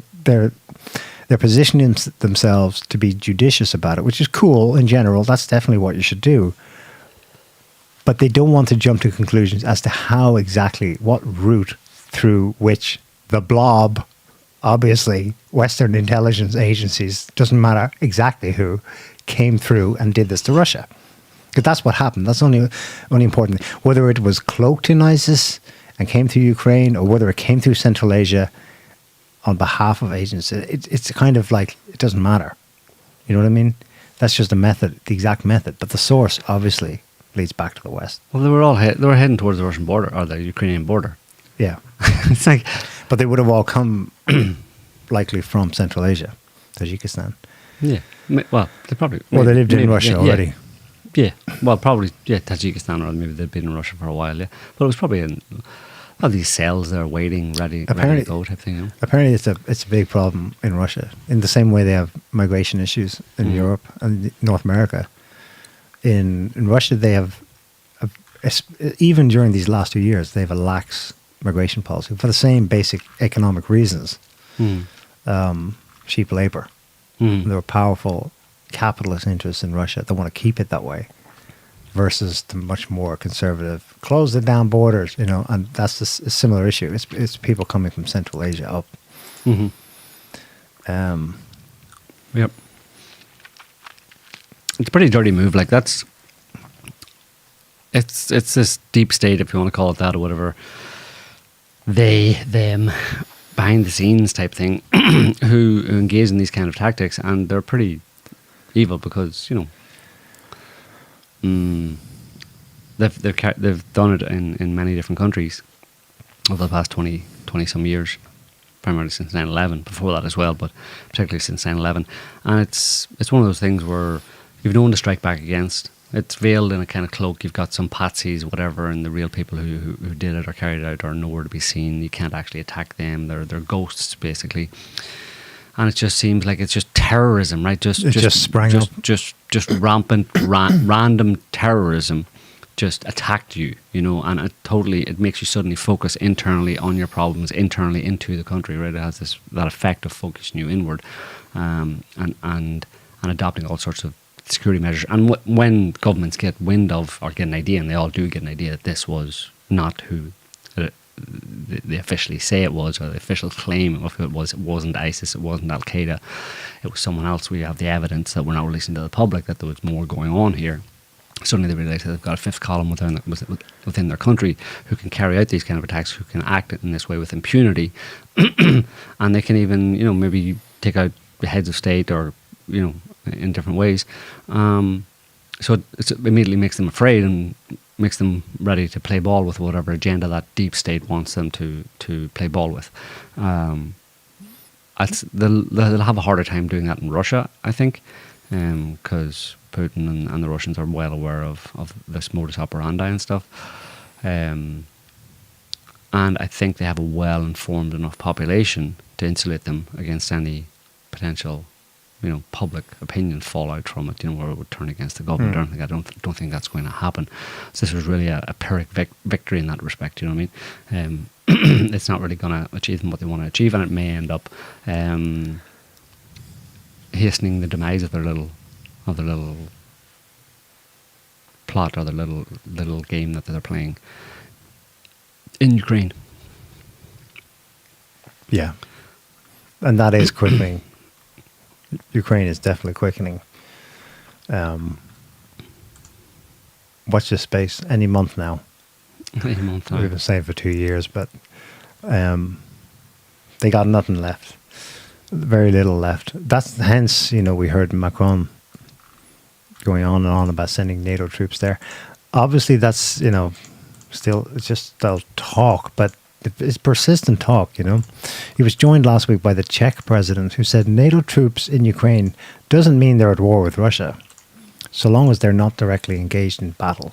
Speaker 1: positioning themselves to be judicious about it, which is cool in general. That's definitely what you should do. But they don't want to jump to conclusions as to how exactly, what route through which the blob, obviously Western intelligence agencies, doesn't matter exactly who, came through and did this to Russia. Because that's what happened. That's only important. Whether it was cloaked in ISIS and came through Ukraine, or whether it came through Central Asia on behalf of agents, it's kind of like, it doesn't matter. You know what I mean? That's just a method, the exact method. But the source obviously leads back to the West.
Speaker 2: Well, they were heading towards the Russian border or the Ukrainian border.
Speaker 1: Yeah.
Speaker 2: It's like,
Speaker 1: but they would have all come likely from Central Asia, Tajikistan.
Speaker 2: Yeah. Well, they probably.
Speaker 1: Well, they lived in Russia already.
Speaker 2: Yeah. Well, probably, Tajikistan, or maybe they'd been in Russia for a while, yeah. But it was probably in all these cells there waiting, ready to go type thing, you know?
Speaker 1: Apparently it's a big problem in Russia. In the same way they have migration issues in Europe and North America. In Russia, they have, even during these last 2 years, they have a lax migration policy for the same basic economic reasons. Cheap labor. There are powerful capitalist interests in Russia that want to keep it that way, versus the much more conservative, close the damn borders, you know, and that's a similar issue. It's people coming from Central Asia up.
Speaker 2: Yep. It's a pretty dirty move. Like it's this deep state, if you want to call it that, or whatever. They, them, behind the scenes type thing, who engage in these kind of tactics, and they're pretty evil because, you know, they've done it in many different countries over the past 20 some years, primarily since 9/11, before that as well, but particularly since 9/11. And it's one of those things where you've no one to strike back against. It's veiled in a kind of cloak. You've got some patsies, whatever, and the real people who did it or carried it out are nowhere to be seen. You can't actually attack them. They're ghosts, basically. And it just seems like it's just terrorism, right? Just
Speaker 1: sprang up.
Speaker 2: Just rampant, random terrorism just attacked you, you know, and it makes you suddenly focus internally on your problems, internally into the country, right? It has that effect of focusing you inward, and adopting all sorts of security measures. And when governments get wind of, or get an idea, and they all do get an idea that this was not who they officially say it was, or the official claim of who it wasn't ISIS, it wasn't Al Qaeda, it was someone else. We have the evidence that we're not releasing to the public that there was more going on here. Suddenly they realise that they've got a fifth column within their country who can carry out these kind of attacks, who can act in this way with impunity, and they can even, you know, maybe take out the heads of state, or, you know, in different ways. So it immediately makes them afraid and makes them ready to play ball with whatever agenda that deep state wants them to play ball with. They'll have a harder time doing that in Russia, I think, because Putin and the Russians are well aware of this modus operandi and stuff. And I think they have a well-informed enough population to insulate them against any potential, you know, public opinion fallout from it, you know, where it would turn against the government. I don't think that's going to happen. So this was really a Pyrrhic victory in that respect, you know what I mean? It's not really going to achieve what they want to achieve, and it may end up hastening the demise of their little plot, or their little game that they're playing in Ukraine.
Speaker 1: Yeah. And that is quickening. Ukraine is definitely quickening. Watch this space. Any month now.
Speaker 2: Any month now.
Speaker 1: We've been saying for 2 years, but they got nothing left. Very little left. That's hence, we heard Macron going on and on about sending NATO troops there. Obviously, that's, still, it's just they'll talk, but it's persistent talk, He was joined last week by the Czech president who said NATO troops in Ukraine doesn't mean they're at war with Russia, so long as they're not directly engaged in battle.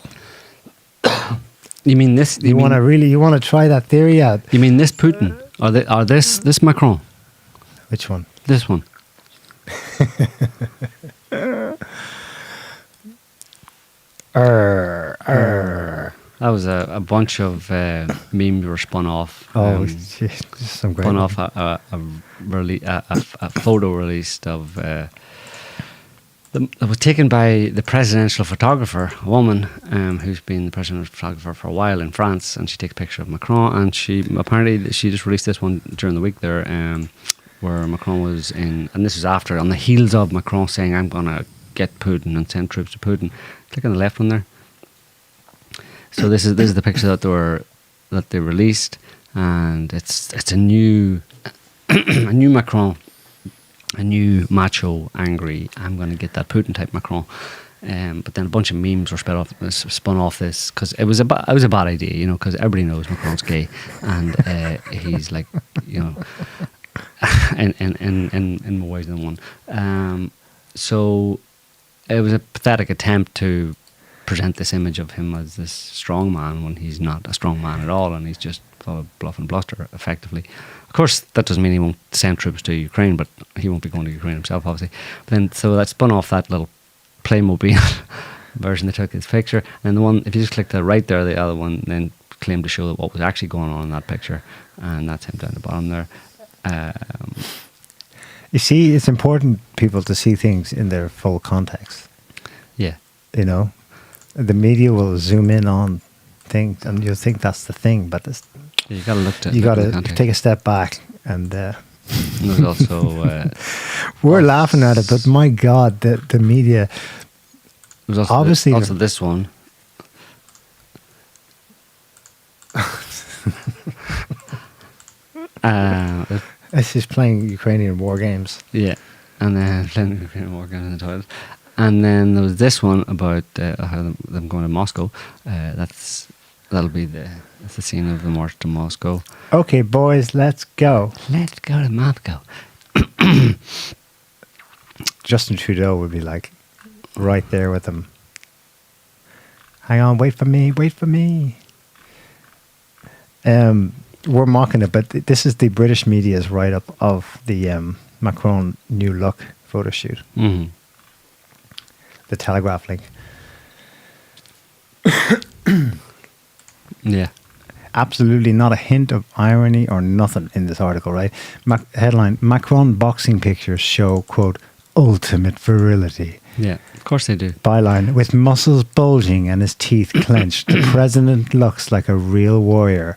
Speaker 2: You mean this?
Speaker 1: You want to try that theory out?
Speaker 2: You mean this Putin? Or this Macron?
Speaker 1: Which one?
Speaker 2: This one. That was a bunch of memes were spun off.
Speaker 1: Some great.
Speaker 2: Spun off a photo released of that was taken by the presidential photographer, a woman who's been the presidential photographer for a while in France, and she takes a picture of Macron, and she just released this one during the week there, where Macron was in, and this is after, on the heels of Macron saying, "I'm going to get Putin and send troops to Putin." Click on the left one there. So this is the picture that they released, and it's a new a new Macron, a new macho, angry, I'm going to get that Putin type Macron. But then a bunch of memes were spun off this because it was a bad idea, because everybody knows Macron's gay, and he's like, in more ways than one. So it was a pathetic attempt to present this image of him as this strong man when he's not a strong man at all, and he's just full of bluff and bluster, effectively. Of course, that doesn't mean he won't send troops to Ukraine, but he won't be going to Ukraine himself, obviously. But then, so that spun off that little Playmobil version. They took his picture, and the one, if you just click the right there, the other one then claimed to show what was actually going on in that picture, and that's him down the bottom there.
Speaker 1: You see, it's important, people, to see things in their full context.
Speaker 2: Yeah.
Speaker 1: The media will zoom in on things, and you'll think that's the thing, but
Speaker 2: you got to look at.
Speaker 1: You got to take a step back, and
Speaker 2: there's also
Speaker 1: we're laughing at it, but my God, the media.
Speaker 2: There's also
Speaker 1: obviously
Speaker 2: also this one.
Speaker 1: It's just playing Ukrainian war games.
Speaker 2: Yeah, and then playing Ukrainian war games in the toilet. And then there was this one about how them going to Moscow. That'll be the scene of the march to Moscow.
Speaker 1: Okay, boys, let's go.
Speaker 2: Let's go to Moscow.
Speaker 1: Justin Trudeau would be like right there with them. Hang on, wait for me, wait for me. We're mocking it, but this is the British media's write-up of the Macron new look photo shoot.
Speaker 2: Mm-hmm.
Speaker 1: The Telegraph link.
Speaker 2: Yeah.
Speaker 1: Absolutely not a hint of irony or nothing in this article, right? Headline, Macron boxing pictures show, quote, ultimate virility.
Speaker 2: Yeah, of course they do.
Speaker 1: Byline, with muscles bulging and his teeth clenched, the president looks like a real warrior,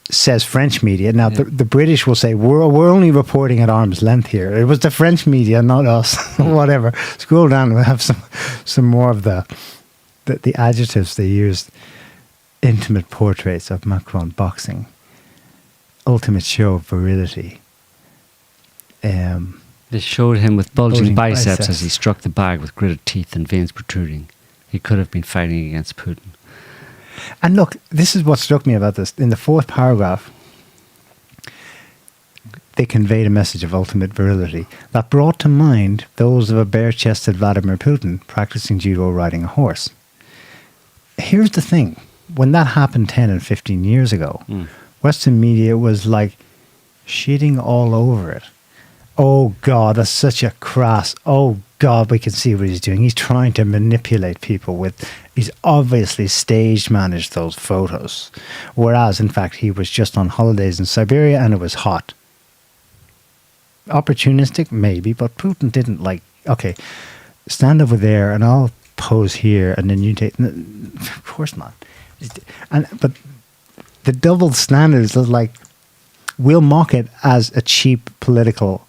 Speaker 1: says French media. Now, the British will say, we're only reporting at arm's length here. It was the French media, not us. Whatever. Scroll down, we'll have some more of the adjectives they used. Intimate portraits of Macron boxing. Ultimate show of virility.
Speaker 2: They showed him with bulging biceps as he struck the bag with gritted teeth and veins protruding. He could have been fighting against Putin.
Speaker 1: And look, this is what struck me about this. In the fourth paragraph, they conveyed a message of ultimate virility that brought to mind those of a bare-chested Vladimir Putin practicing judo riding a horse. Here's the thing. When that happened 10 and 15 years ago, Western media was like shitting all over it. Oh, God, that's such a crass. Oh, God, we can see what he's doing. He's trying to manipulate people he's obviously stage managed those photos. Whereas, in fact, he was just on holidays in Siberia and it was hot. Opportunistic, maybe, but Putin didn't okay, stand over there and I'll pose here and then you take. Of course not. But the double standards is like, we'll mock it as a cheap political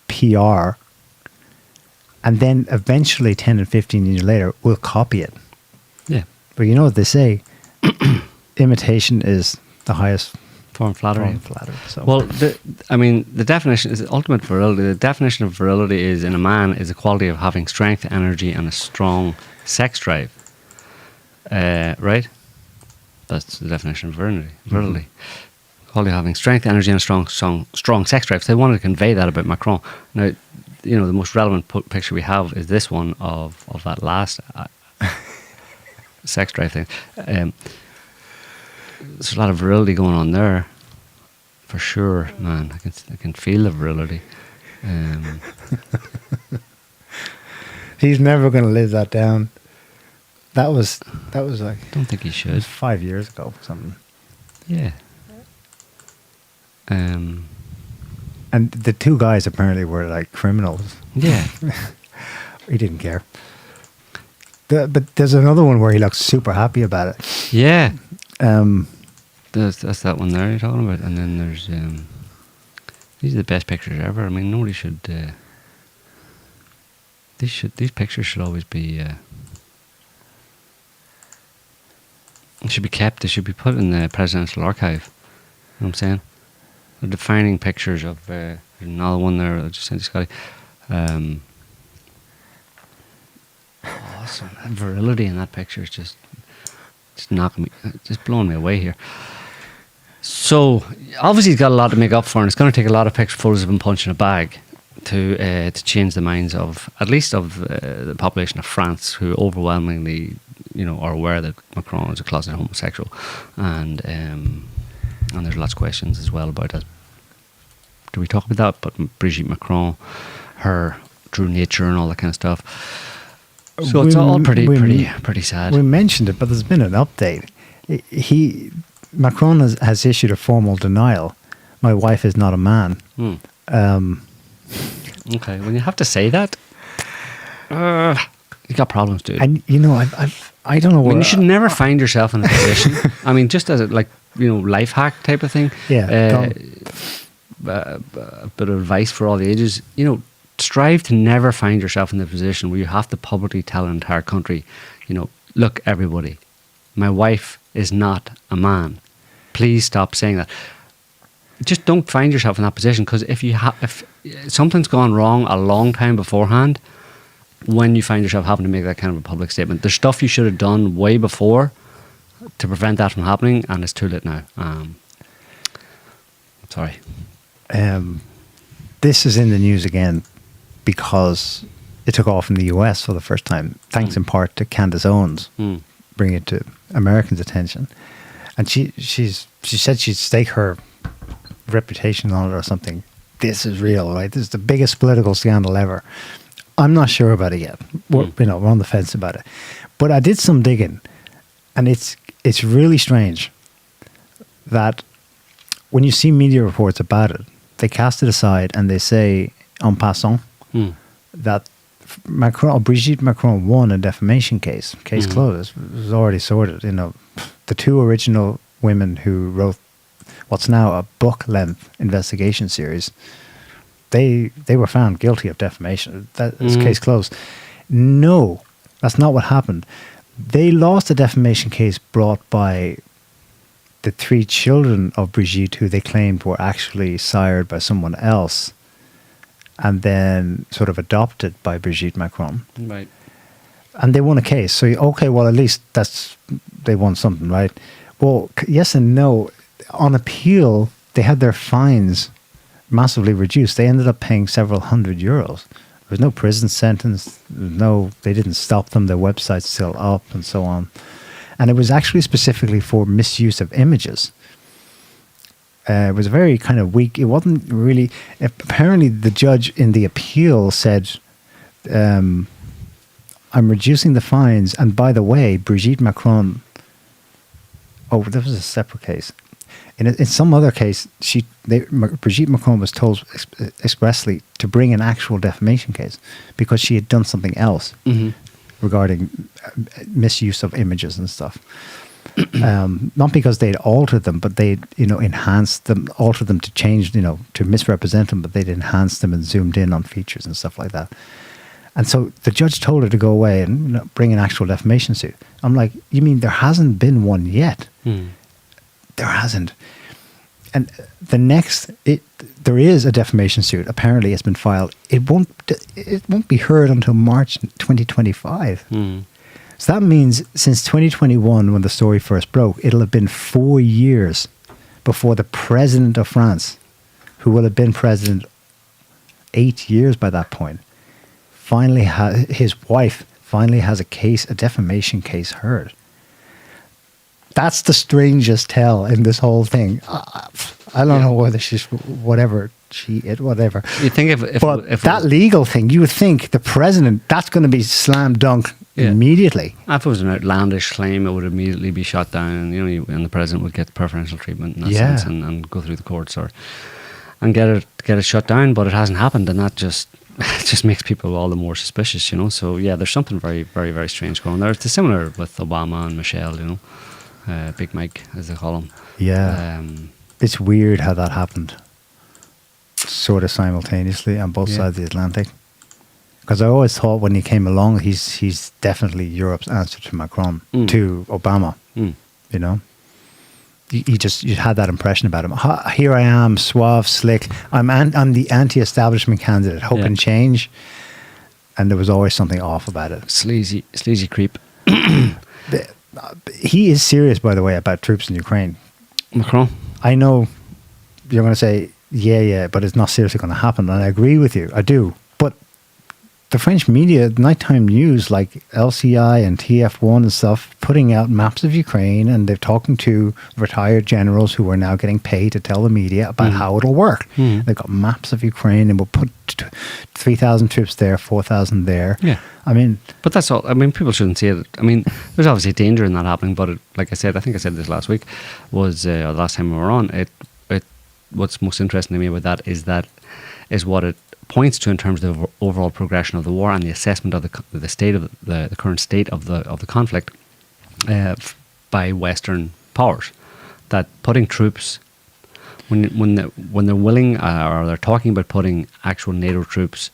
Speaker 1: PR, and then eventually 10 and 15 years later, we'll copy it.
Speaker 2: Yeah.
Speaker 1: But you know what they say? Imitation is the highest
Speaker 2: Form of flattery.
Speaker 1: So.
Speaker 2: Well, the definition is ultimate virility. The definition of virility is in a man is the quality of having strength, energy, and a strong sex drive. Right? That's the definition of virility. Virility. Quality of having strength, energy, and a strong sex drive. So they wanted to convey that about Macron. Now, you know, the most relevant picture we have is this one of that last sex drive thing. There's a lot of virility going on there, for sure, man. I can feel the virility.
Speaker 1: He's never going to live that down. That was like,
Speaker 2: I don't think he should.
Speaker 1: It was 5 years ago, or something.
Speaker 2: Yeah.
Speaker 1: And the two guys apparently were like criminals.
Speaker 2: Yeah.
Speaker 1: He didn't care. But there's another one where he looks super happy about it.
Speaker 2: Yeah. That's that one there you're talking about. And then there's these are the best pictures ever. I mean, nobody should these pictures should always be should be kept. They should be put in the presidential archive. You know what I'm saying? The defining pictures of there's another one there I just sent to Scotty. Awesome. That virility in that picture is just knocking me, just blowing me away here. So obviously he's got a lot to make up for, and it's going to take a lot of photos of him punching a bag to change the minds of at least of the population of France, who overwhelmingly, you know, are aware that Macron is a closeted homosexual, and there's lots of questions as well about that. Do we talk about that? But Brigitte Macron, her true nature, and all that kind of stuff. So it's all pretty sad.
Speaker 1: We mentioned it, but there's been an update. Macron has issued a formal denial. My wife is not a man.
Speaker 2: Okay, when you have to say that, you got problems, dude.
Speaker 1: And you know, I don't know.
Speaker 2: I mean, you should never find yourself in a position. I mean, just as a life hack type of thing.
Speaker 1: Yeah.
Speaker 2: A bit of advice for all the ages. You know, strive to never find yourself in the position where you have to publicly tell an entire country, you know, look, everybody, my wife is not a man. Please stop saying that. Just don't find yourself in that position, because if something's gone wrong a long time beforehand, when you find yourself having to make that kind of a public statement, there's stuff you should have done way before to prevent that from happening, and it's too late now. Sorry.
Speaker 1: This is in the news again because it took off in the US for the first time, thanks in part to Candace Owens bringing it to Americans' attention. And she said she'd stake her reputation on it or something. This is real, right? This is the biggest political scandal ever. I'm not sure about it yet. We're on the fence about it. But I did some digging, and it's really strange that when you see media reports about it, they cast it aside and they say, en passant, that Brigitte Macron won a defamation case. Case closed. It was already sorted. You know, the two original women who wrote what's now a book-length investigation series, they were found guilty of defamation. That is case closed. No, that's not what happened. They lost a defamation case brought by the three children of Brigitte, who they claimed were actually sired by someone else and then sort of adopted by Brigitte Macron.
Speaker 2: Right.
Speaker 1: And they won a case. So, okay, well, at least they won something, right? Well, yes and no. On appeal, they had their fines massively reduced. They ended up paying several €100. There was no prison sentence. They didn't stop them. Their website's still up and so on. And it was actually specifically for misuse of images. It was very kind of weak. It wasn't really... Apparently, the judge in the appeal said, I'm reducing the fines. And by the way, Brigitte Macron... Oh, that was a separate case. In some other case, Brigitte Macron was told expressly to bring an actual defamation case because she had done something else regarding misuse of images and stuff. Not because they'd altered them, but they'd, enhanced them, altered them to change, to misrepresent them, but they'd enhanced them and zoomed in on features and stuff like that. And so the judge told her to go away and bring an actual defamation suit. I'm like, you mean there hasn't been one yet? There hasn't. And there is a defamation suit. Apparently, it's been filed. It won't be heard until March 2025. So that means since 2021, when the story first broke, it'll have been 4 years before the president of France, who will have been president 8 years by that point, his wife finally has a defamation case heard. That's the strangest tell in this whole thing. I don't know whether she's whatever.
Speaker 2: You think if
Speaker 1: that legal thing, you would think the president, that's going to be slam dunk immediately.
Speaker 2: If it was an outlandish claim, it would immediately be shot down, and the president would get preferential treatment in that sense and go through the courts and get it shut down. But it hasn't happened, and that just makes people all the more suspicious, So there's something very, very, very strange going there. It's similar with Obama and Michelle, Big Mike, as they call him.
Speaker 1: Yeah. It's weird how that happened sort of simultaneously on both sides of the Atlantic. Because I always thought when he came along, he's definitely Europe's answer to Macron, to Obama, You had that impression about him. Here I am, suave, slick. I'm the anti-establishment candidate, hope and change. And there was always something off about it.
Speaker 2: Sleazy creep.
Speaker 1: He is serious, by the way, about troops in Ukraine.
Speaker 2: Macron?
Speaker 1: I know you're going to say, but it's not seriously going to happen. And I agree with you. I do. But the French media, nighttime news like LCI and TF1 and stuff, putting out maps of Ukraine, and they're talking to retired generals who are now getting paid to tell the media about how it'll work. They've got maps of Ukraine, and we'll put 3,000 troops there, 4,000 there.
Speaker 2: Yeah. But that's all. People shouldn't see it. There's obviously danger in that happening, but like I said, I think I said this last week, was the last time we were on, what's most interesting to me about that is what it points to in terms of the overall progression of the war and the assessment of the state of the current state of the conflict by Western powers. That putting troops, when they're willing or they're talking about putting actual NATO troops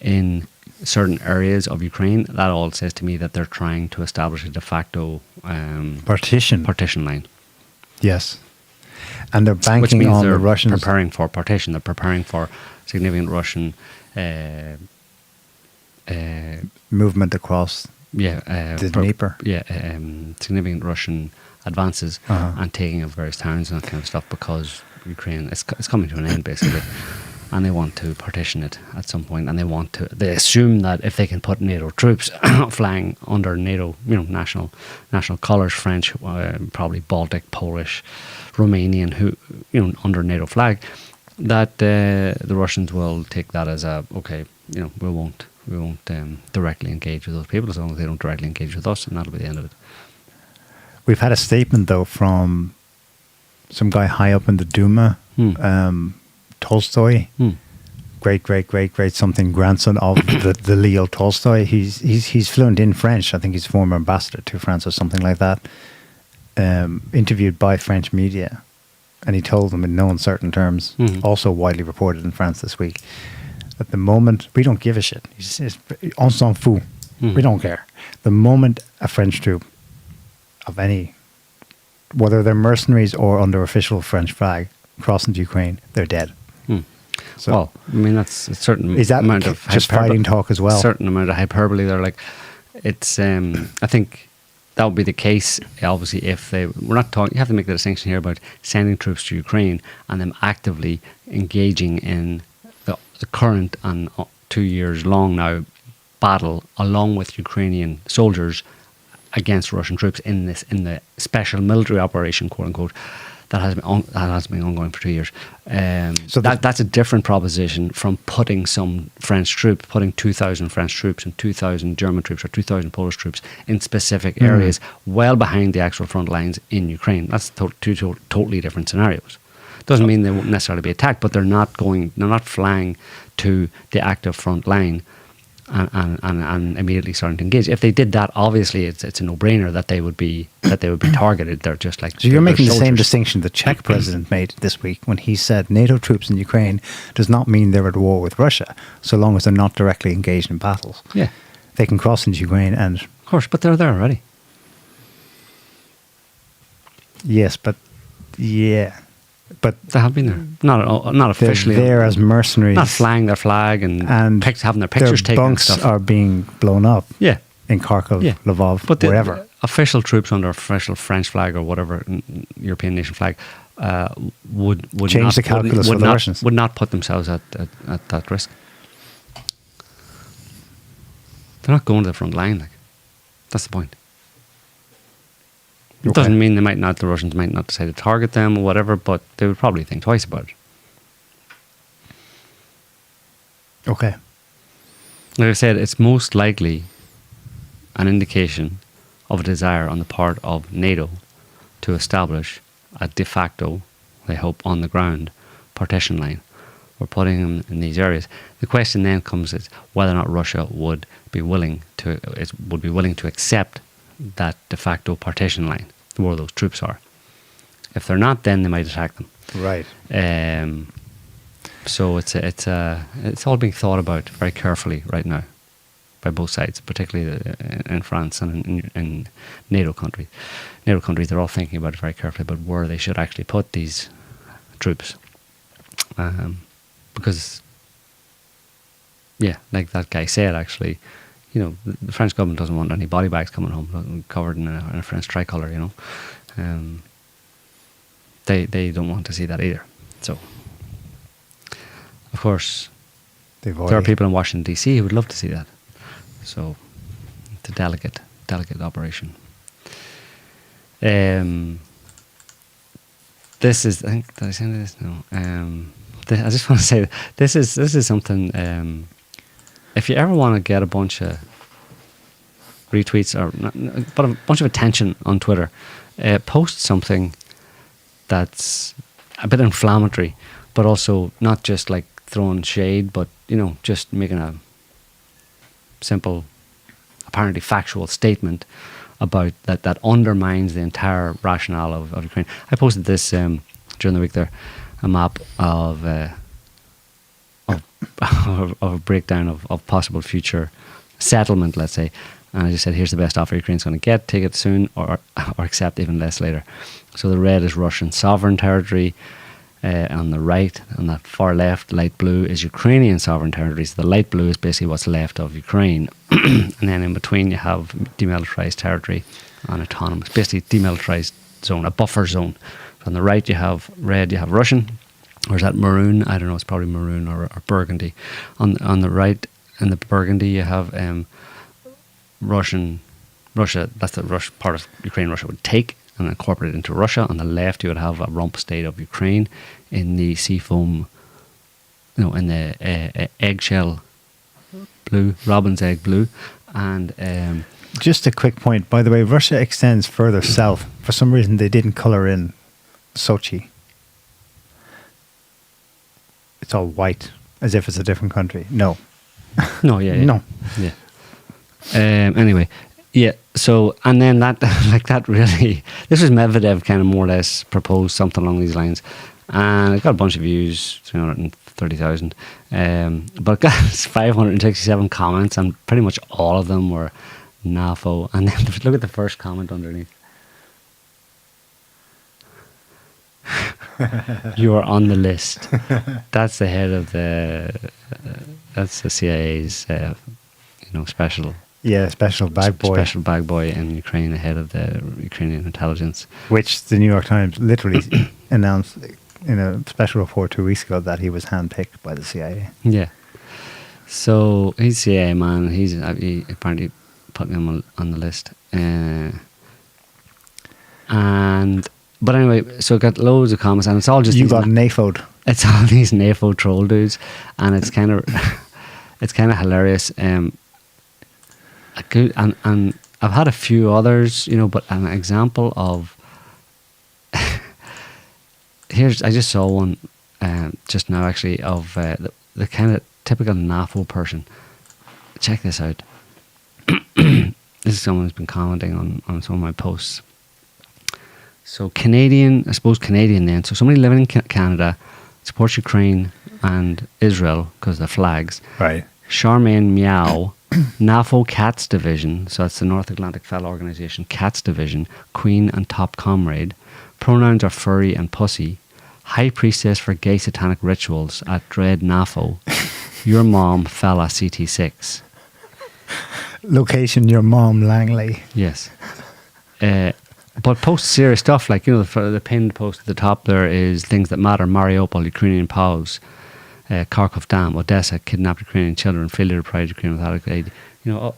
Speaker 2: in certain areas of Ukraine, that all says to me that they're trying to establish a de facto partition line.
Speaker 1: Yes. And they're banking on the Russians.
Speaker 2: Preparing for partition. They're preparing for significant Russian
Speaker 1: movement across the Dnieper.
Speaker 2: Significant Russian advances and taking of various towns and that kind of stuff, because Ukraine is coming to an end basically, and they want to partition it at some point, and they assume that if they can put NATO troops flying under NATO, national colours, French, probably Baltic, Polish, Romanian, under NATO flag, that the Russians will take that as we won't directly engage with those people as long as they don't directly engage with us, and that'll be the end of it.
Speaker 1: We've had a statement though from some guy high up in the Duma, Tolstoy, great something grandson of the Leo Tolstoy. He's fluent in French. I think he's former ambassador to France or something like that. Interviewed by French media, and he told them in no uncertain terms, also widely reported in France this week, at the moment we don't give a shit. He says, on s'en fout. We don't care. The moment a French troop of any, whether they're mercenaries or under official French flag, cross into Ukraine, they're dead. So,
Speaker 2: that's a certain
Speaker 1: is that
Speaker 2: amount of
Speaker 1: just fighting talk as well?
Speaker 2: A certain amount of hyperbole there. Like, it's, I think that would be the case, obviously, if we're not talking, you have to make the distinction here about sending troops to Ukraine and them actively engaging in the current and 2 years long now battle along with Ukrainian soldiers against Russian troops in the special military operation, quote unquote, that has been ongoing for 2 years. So that's a different proposition from putting some French troops, putting 2,000 French troops and 2,000 German troops or 2,000 Polish troops in specific areas well behind the actual front lines in Ukraine. That's two totally different scenarios. Doesn't mean they won't necessarily be attacked, but they're not flying to the active front line and immediately starting to engage. If they did that, obviously it's a no-brainer that they would be targeted. They're just like,
Speaker 1: so you're making the same
Speaker 2: soldiers.
Speaker 1: distinction the Czech president made this week when he said NATO troops in Ukraine does not mean they're at war with Russia, so long as they're not directly engaged in battles.
Speaker 2: Yeah,
Speaker 1: They can cross into Ukraine and...
Speaker 2: of course, but they're there already.
Speaker 1: Yes, but... Yeah. But
Speaker 2: They have been there. Not officially.
Speaker 1: they're there as mercenaries.
Speaker 2: Not flying their flag and having their pictures
Speaker 1: their
Speaker 2: taken and
Speaker 1: bunks
Speaker 2: stuff.
Speaker 1: are being blown up
Speaker 2: Yeah.
Speaker 1: in Kharkov,
Speaker 2: Yeah.
Speaker 1: Lvov,
Speaker 2: But
Speaker 1: wherever.
Speaker 2: the official troops under official French flag or whatever European nation flag would
Speaker 1: Change
Speaker 2: not,
Speaker 1: the calculus
Speaker 2: would
Speaker 1: for the
Speaker 2: not,
Speaker 1: Russians.
Speaker 2: would not put themselves at that risk. They're not going to the front line. Like, that's the point. It
Speaker 1: Okay.
Speaker 2: doesn't mean the Russians might not decide to target them or whatever, but they would probably think twice about it.
Speaker 1: Okay.
Speaker 2: Like I said, it's most likely an indication of a desire on the part of NATO to establish a de facto, they hope, on the ground partition line. We're putting them in these areas. The question then comes is whether or not Russia would be willing to accept that de facto partition line where those troops are. If they're not, then they might attack them.
Speaker 1: Right.
Speaker 2: So it's all being thought about very carefully right now by both sides, particularly in France and in NATO countries. NATO countries, they're all thinking about it very carefully about where they should actually put these troops. Because, yeah, like that guy said, actually, you know, the French government doesn't want any body bags coming home covered in a French tricolour, you know. They don't want to see that either. So, of course, there are people in Washington, D.C. who would love to see that. So, it's a delicate operation. This is, I think, did I send this? No. I just want to say, this is something, if you ever want to get a bunch of retweets but a bunch of attention on Twitter, post something that's a bit inflammatory, but also not just like throwing shade, but, you know, just making a simple, apparently factual statement about that undermines the entire rationale of Ukraine. I posted this during the week there, a map of a breakdown of possible future settlement, let's say. And I just said, here's the best offer Ukraine's going to get. Take it soon or accept even less later. So the red is Russian sovereign territory. On the right, on the far left, light blue is Ukrainian sovereign territory. So the light blue is basically what's left of Ukraine. And then in between you have demilitarized territory and autonomous, basically demilitarized zone, a buffer zone. On the right you have red, you have Russian. Or is that maroon? I don't know, it's probably maroon or burgundy. On the right, in the burgundy, you have Russia, that's the Russian part of Ukraine Russia would take and incorporate it into Russia. On the left, you would have a rump state of Ukraine in the seafoam, you know, in the eggshell blue, robin's egg blue. And
Speaker 1: just a quick point, by the way, Russia extends further south. For some reason, they didn't colour in Sochi. It's all white, as if it's a different country. No.
Speaker 2: No, yeah.
Speaker 1: No.
Speaker 2: Yeah. Anyway, yeah. So, and then that, like that really, this was Medvedev kind of more or less proposed something along these lines. And it got a bunch of views, 330,000. But it got 567 comments, and pretty much all of them were NAFO. And then look at the first comment underneath. You are on the list. That's the head of that's the CIA's, special.
Speaker 1: Yeah, special bag boy.
Speaker 2: Special bag boy in Ukraine, ahead of the Ukrainian intelligence.
Speaker 1: Which the New York Times literally announced in a special report 2 weeks ago that he was handpicked by the CIA.
Speaker 2: Yeah. So he's CIA man. He apparently put me on the list. But anyway, so it got loads of comments, and it's all just...
Speaker 1: You got NAFO'd.
Speaker 2: It's all these NAFO troll dudes, and it's kind of hilarious. And I've had a few others, but an example of... I just saw one just now, actually, of the kind of typical NAFO person check this out. This is someone who's been commenting on some of my posts. So Canadian then. So somebody living in Canada supports Ukraine and Israel because of the flags.
Speaker 1: Right.
Speaker 2: Charmaine Meow, NAFO Cats Division, so that's the North Atlantic Fellow Organisation, Cats Division, Queen and Top Comrade. Pronouns are furry and pussy. High Priestess for Gay Satanic Rituals at Dread NAFO. Your Mom, Fella CT6.
Speaker 1: Location, your mom, Langley.
Speaker 2: Yes. But post serious stuff, like, the pinned post at the top there is things that matter: Mariupol, Ukrainian POWs, Kharkov Dam, Odessa, kidnapped Ukrainian children, failure to provide Ukraine with adequate aid.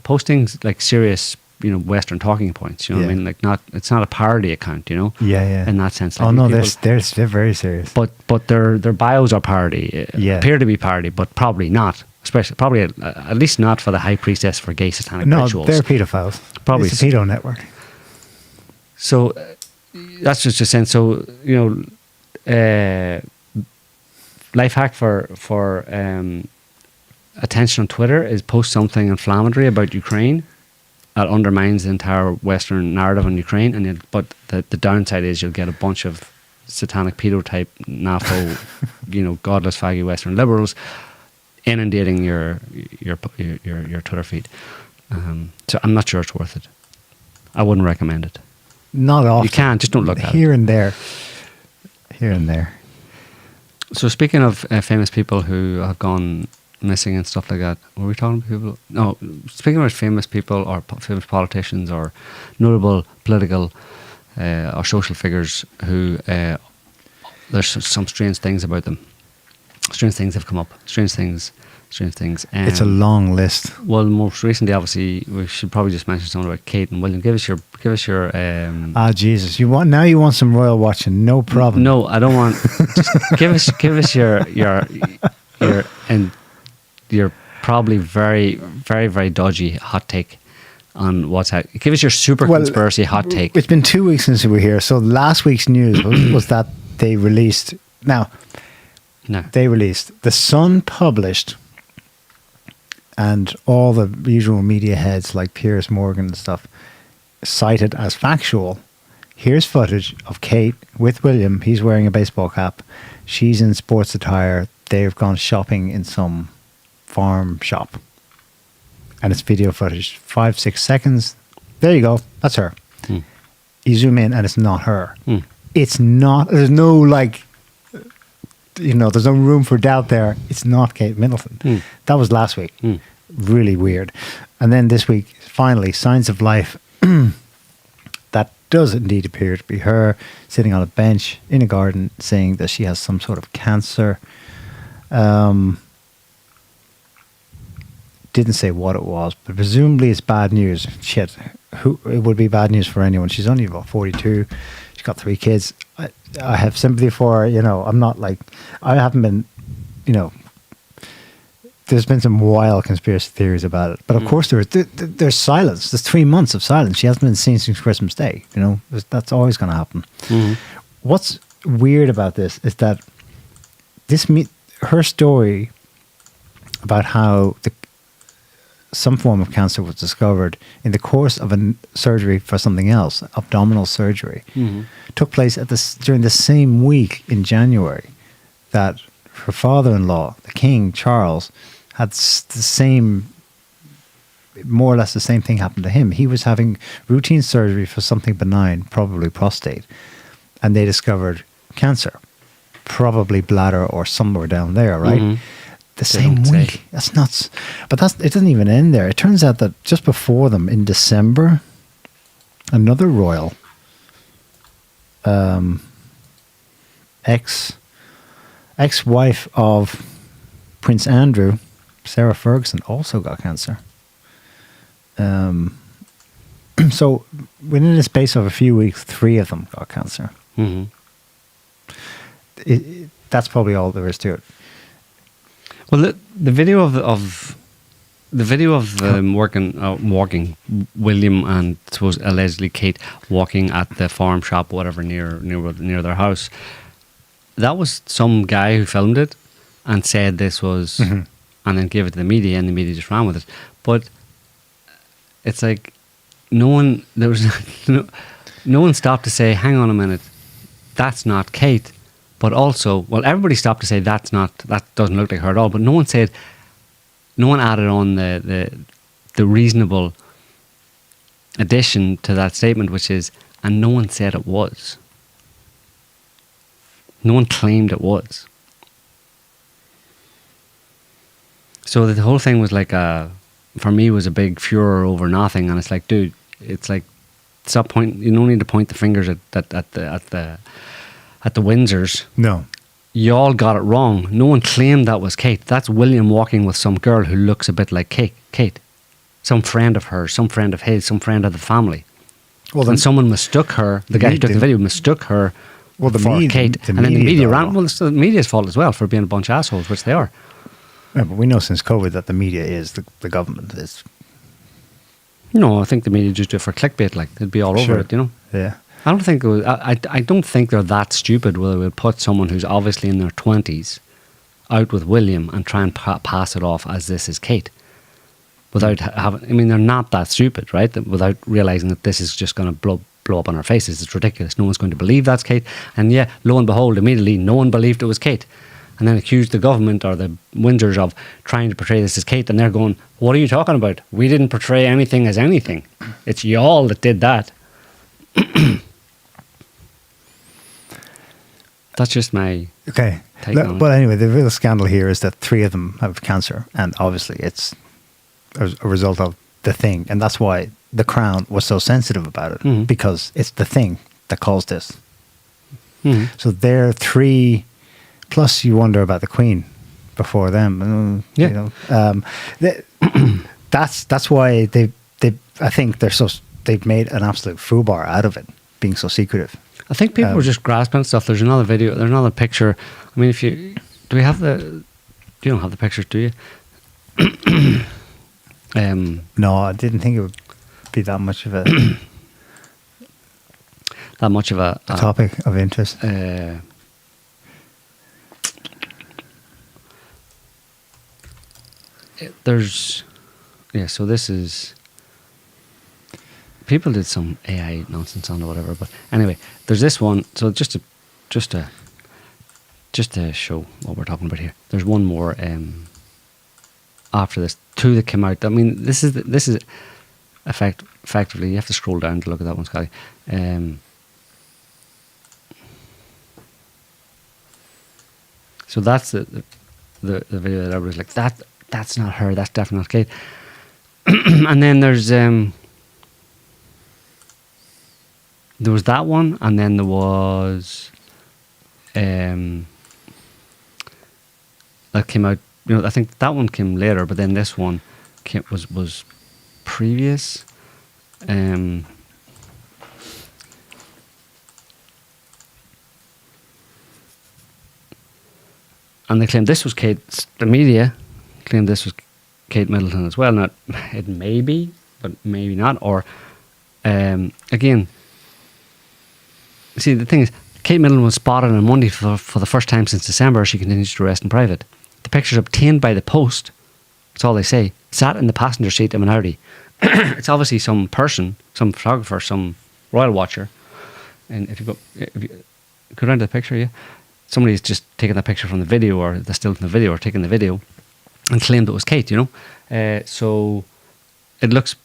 Speaker 2: Postings like serious, Western talking points. What I mean? Like, it's not a parody account.
Speaker 1: Yeah.
Speaker 2: In that sense. Like,
Speaker 1: Oh no, they're very serious.
Speaker 2: But their bios are parody. Appear to be parody, but probably not. Especially, probably at least not for the High Priestess for Gay Satanic Rituals.
Speaker 1: No, they're pedophiles.
Speaker 2: Probably
Speaker 1: it's a pedo network.
Speaker 2: So that's just a sense. So life hack for attention on Twitter is post something inflammatory about Ukraine that undermines the entire Western narrative on Ukraine, but the downside is you'll get a bunch of satanic pedo type NAFO, godless faggy Western liberals inundating your Twitter feed. So I'm not sure it's worth it. I wouldn't recommend it.
Speaker 1: Not often.
Speaker 2: You can, just don't look at it.
Speaker 1: Here and there. Here and there.
Speaker 2: So speaking of famous people who have gone missing and stuff like that, were we talking about people? No, speaking about famous people or famous politicians or notable political or social figures who there's some strange things about them. Strange things have come up. Strange things.
Speaker 1: It's a long list.
Speaker 2: Well, most recently, obviously, we should probably just mention something about Kate and William. Give us your.
Speaker 1: Jesus! You want some royal watching? No problem.
Speaker 2: No, I don't want. Just give us your and your probably very, very, very dodgy hot take on what's happening. Give us your super conspiracy hot take.
Speaker 1: It's been 2 weeks since we were here. So last week's news was that they released. Now, they released. The Sun published. And all the usual media heads like Piers Morgan and stuff cited as factual. Here's footage of Kate with William. He's wearing a baseball cap. She's in sports attire. They've gone shopping in some farm shop. And it's video footage. 5-6 seconds. There you go. That's her. You zoom in and it's not her. It's not. There's no there's no room for doubt there. It's not Kate Middleton. That was last week. Really weird. And then this week, finally, signs of life. That does indeed appear to be her sitting on a bench in a garden saying that she has some sort of cancer. Didn't say what it was, but presumably it's bad news. Shit. It would be bad news for anyone. She's only about 42. She's got 3 kids. I have sympathy for her. I'm not like, I haven't been, there's been some wild conspiracy theories about it. But of course there's silence. There's 3 months of silence. She hasn't been seen since Christmas Day. That's always going to happen. What's weird about this is that her story about how some form of cancer was discovered in the course of a surgery for something else, abdominal surgery, took place during the same week in January that her father-in-law, the King Charles, had more or less the same thing happened to him. He was having routine surgery for something benign, probably prostate, and they discovered cancer, probably bladder or somewhere down there, right? The same week. That's nuts. But it doesn't even end there. It turns out that just before them, in December, another royal, ex-wife of Prince Andrew, Sarah Ferguson, also got cancer. So within the space of a few weeks, 3 of them got cancer. That's probably all there is to it.
Speaker 2: Well, the video of walking William and suppose allegedly Kate walking at the farm shop, whatever, near their house. That was some guy who filmed it and said this was, and then gave it to the media, and the media just ran with it. But it's like no one stopped to say, hang on a minute, that's not Kate. But also, well, everybody stopped to say that doesn't look like her at all. But no one added on the reasonable addition to that statement, which is, and no one said it was. No one claimed it was. So the whole thing was like for me, was a big furor over nothing. And it's like, dude, it's like, stop pointing. You don't need to point the fingers at the Windsors.
Speaker 1: No.
Speaker 2: You all got it wrong. No one claimed that was Kate. That's William walking with some girl who looks a bit like Kate. Some friend of hers, some friend of his, some friend of the family. Well, then, and someone mistook her, the guy who took the video mistook her for Kate. And then the media ran. Well, it's the media's fault as well for being a bunch of assholes, which they are.
Speaker 1: Yeah, but we know since COVID that the media is the government is.
Speaker 2: No, I think the media just do it for clickbait. Like, they'd be all over it, you know?
Speaker 1: Yeah.
Speaker 2: I don't think I don't think they're that stupid where they would put someone who's obviously in their 20s out with William and try and pass it off as this is Kate. Without having, I mean, they're not that stupid, right? Without realising that this is just going to blow up on our faces. It's ridiculous. No one's going to believe that's Kate. And yeah, lo and behold, immediately no one believed it was Kate. And then accused the government or the Windsors of trying to portray this as Kate. And they're going, what are you talking about? We didn't portray anything as anything. It's y'all that did that. That's just my
Speaker 1: take on it. Well, anyway, the real scandal here is that 3 of them have cancer. And obviously it's a result of the thing. And that's why the Crown was so sensitive about it. Because it's the thing that caused this. So they're 3... Plus, you wonder about the Queen before them.
Speaker 2: Yeah.
Speaker 1: You know, that's why they I think they've made an absolute foobar out of it, being so secretive.
Speaker 2: I think people were just grasping stuff. There's another video. There's another picture. I mean, you don't have the pictures, do you?
Speaker 1: No, I didn't think it would be that much of a topic of interest.
Speaker 2: So this is, people did some AI nonsense on it or whatever, but anyway, there's this one. So just to show what we're talking about here, there's one more after this, 2 that came out. I mean, this is effectively, you have to scroll down to look at that one, Scotty. So that's the video that everybody's like, that's not her, that's definitely not Kate. And then there was that one, and then there was that came out, you know, I think that one came later, but then this one was previous. And they claimed this was Kate. The media claimed this was Kate Middleton as well. Now, it may be, but maybe not. Or, again, see, the thing is, Kate Middleton was spotted on Monday for the first time since December. She continues to arrest in private. The pictures obtained by the Post, that's all they say, sat in the passenger seat of an Audi. It's obviously some person, some photographer, some royal watcher. And if you go down to the picture, yeah. Somebody's just taken that picture from the video, or the still from the video, or taken the video and claimed it was Kate, you know. So it looks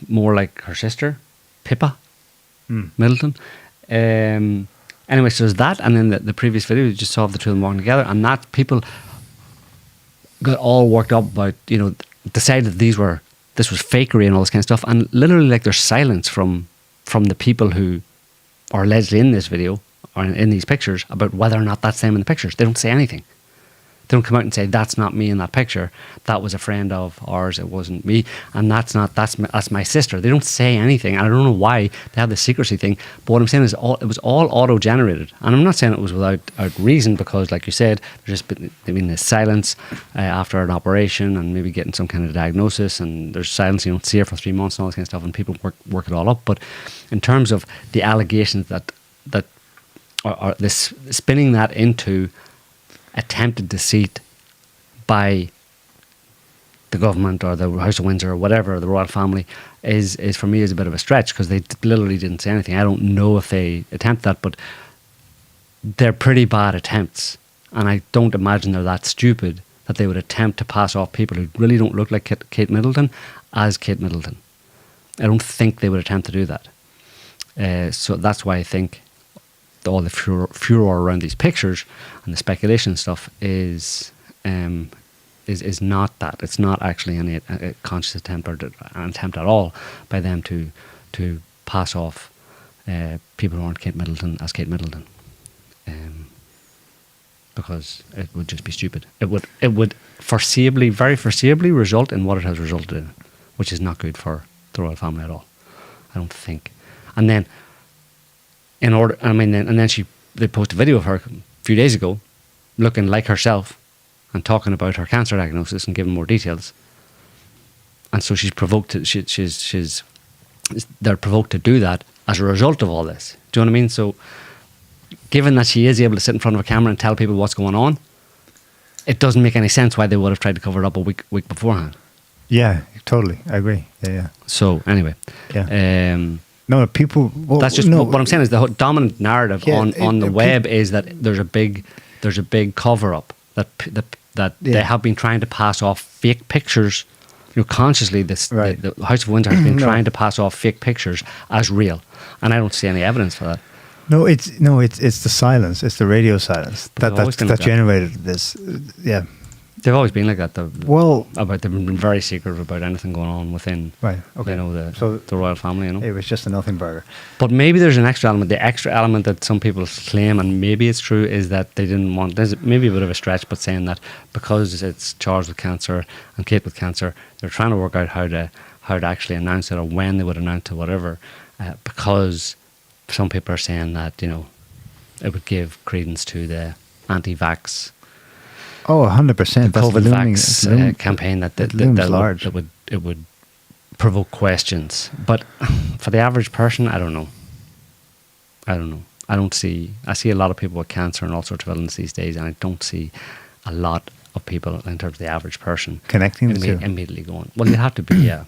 Speaker 2: more like her sister, Pippa Middleton. Anyway, so there's that, and then the previous video, you just saw the 2 of them walking together, and that people got all worked up about, you know, decided that this was fakery and all this kind of stuff, and literally, like, there's silence from the people who are allegedly in this video or in these pictures about whether or not that's them in the pictures. They don't say anything. They don't come out and say, that's not me in that picture. That was a friend of ours. It wasn't me. And that's my sister. They don't say anything. And I don't know why they have the secrecy thing. But what I'm saying is it was all auto-generated. And I'm not saying it was without reason, because, like you said, there's just been this silence after an operation and maybe getting some kind of diagnosis. And there's silence. You don't see her for 3 months and all this kind of stuff. And people work it all up. But in terms of the allegations that are this spinning that into attempted deceit by the government or the House of Windsor or whatever, the royal family, is for me is a bit of a stretch, because they literally didn't say anything. I don't know if they attempt that, but they're pretty bad attempts, and I don't imagine they're that stupid that they would attempt to pass off people who really don't look like Kate Middleton as Kate Middleton. I don't think they would attempt to do that. So that's why I think all the furor around these pictures and the speculation and stuff is not that. It's not actually any a conscious attempt or an attempt at all by them to pass off people who aren't Kate Middleton as Kate Middleton, because it would just be stupid. It would very foreseeably result in what it has resulted in, which is not good for the royal family at all, I don't think. And then they posted a video of her a few days ago looking like herself and talking about her cancer diagnosis and giving more details. And so she's provoked they're provoked to do that as a result of all this. Do you know what I mean? So given that she is able to sit in front of a camera and tell people what's going on, it doesn't make any sense why they would have tried to cover it up a week beforehand.
Speaker 1: Yeah, totally. I agree. Yeah.
Speaker 2: So anyway,
Speaker 1: yeah. No, people. Well,
Speaker 2: that's just what I'm saying is the dominant narrative on the web is that there's a big cover up that they have been trying to pass off fake pictures. Consciously, the House of Windsor has been trying to pass off fake pictures as real, and I don't see any evidence for that.
Speaker 1: No, it's the silence. It's the radio silence that generated this. Yeah.
Speaker 2: They've always been like that, though.
Speaker 1: Well,
Speaker 2: they've been very secretive about anything going on within,
Speaker 1: right? Okay.
Speaker 2: The royal family.
Speaker 1: It was just a nothing burger.
Speaker 2: But maybe there's an extra element. The extra element that some people claim, and maybe it's true, is that they didn't want. There's maybe a bit of a stretch, but saying that because it's Charles with cancer and Kate with cancer, they're trying to work out how to actually announce it or when they would announce it, whatever. Because some people are saying that it would give credence to the anti-vax.
Speaker 1: Oh, 100%. That's
Speaker 2: COVID-vax campaign
Speaker 1: large.
Speaker 2: It would provoke questions. But for the average person, I don't know. I see a lot of people with cancer and all sorts of illness these days, and I don't see a lot of people in terms of the average person
Speaker 1: connecting the two.
Speaker 2: Immediately going. Well, you have to be, yeah.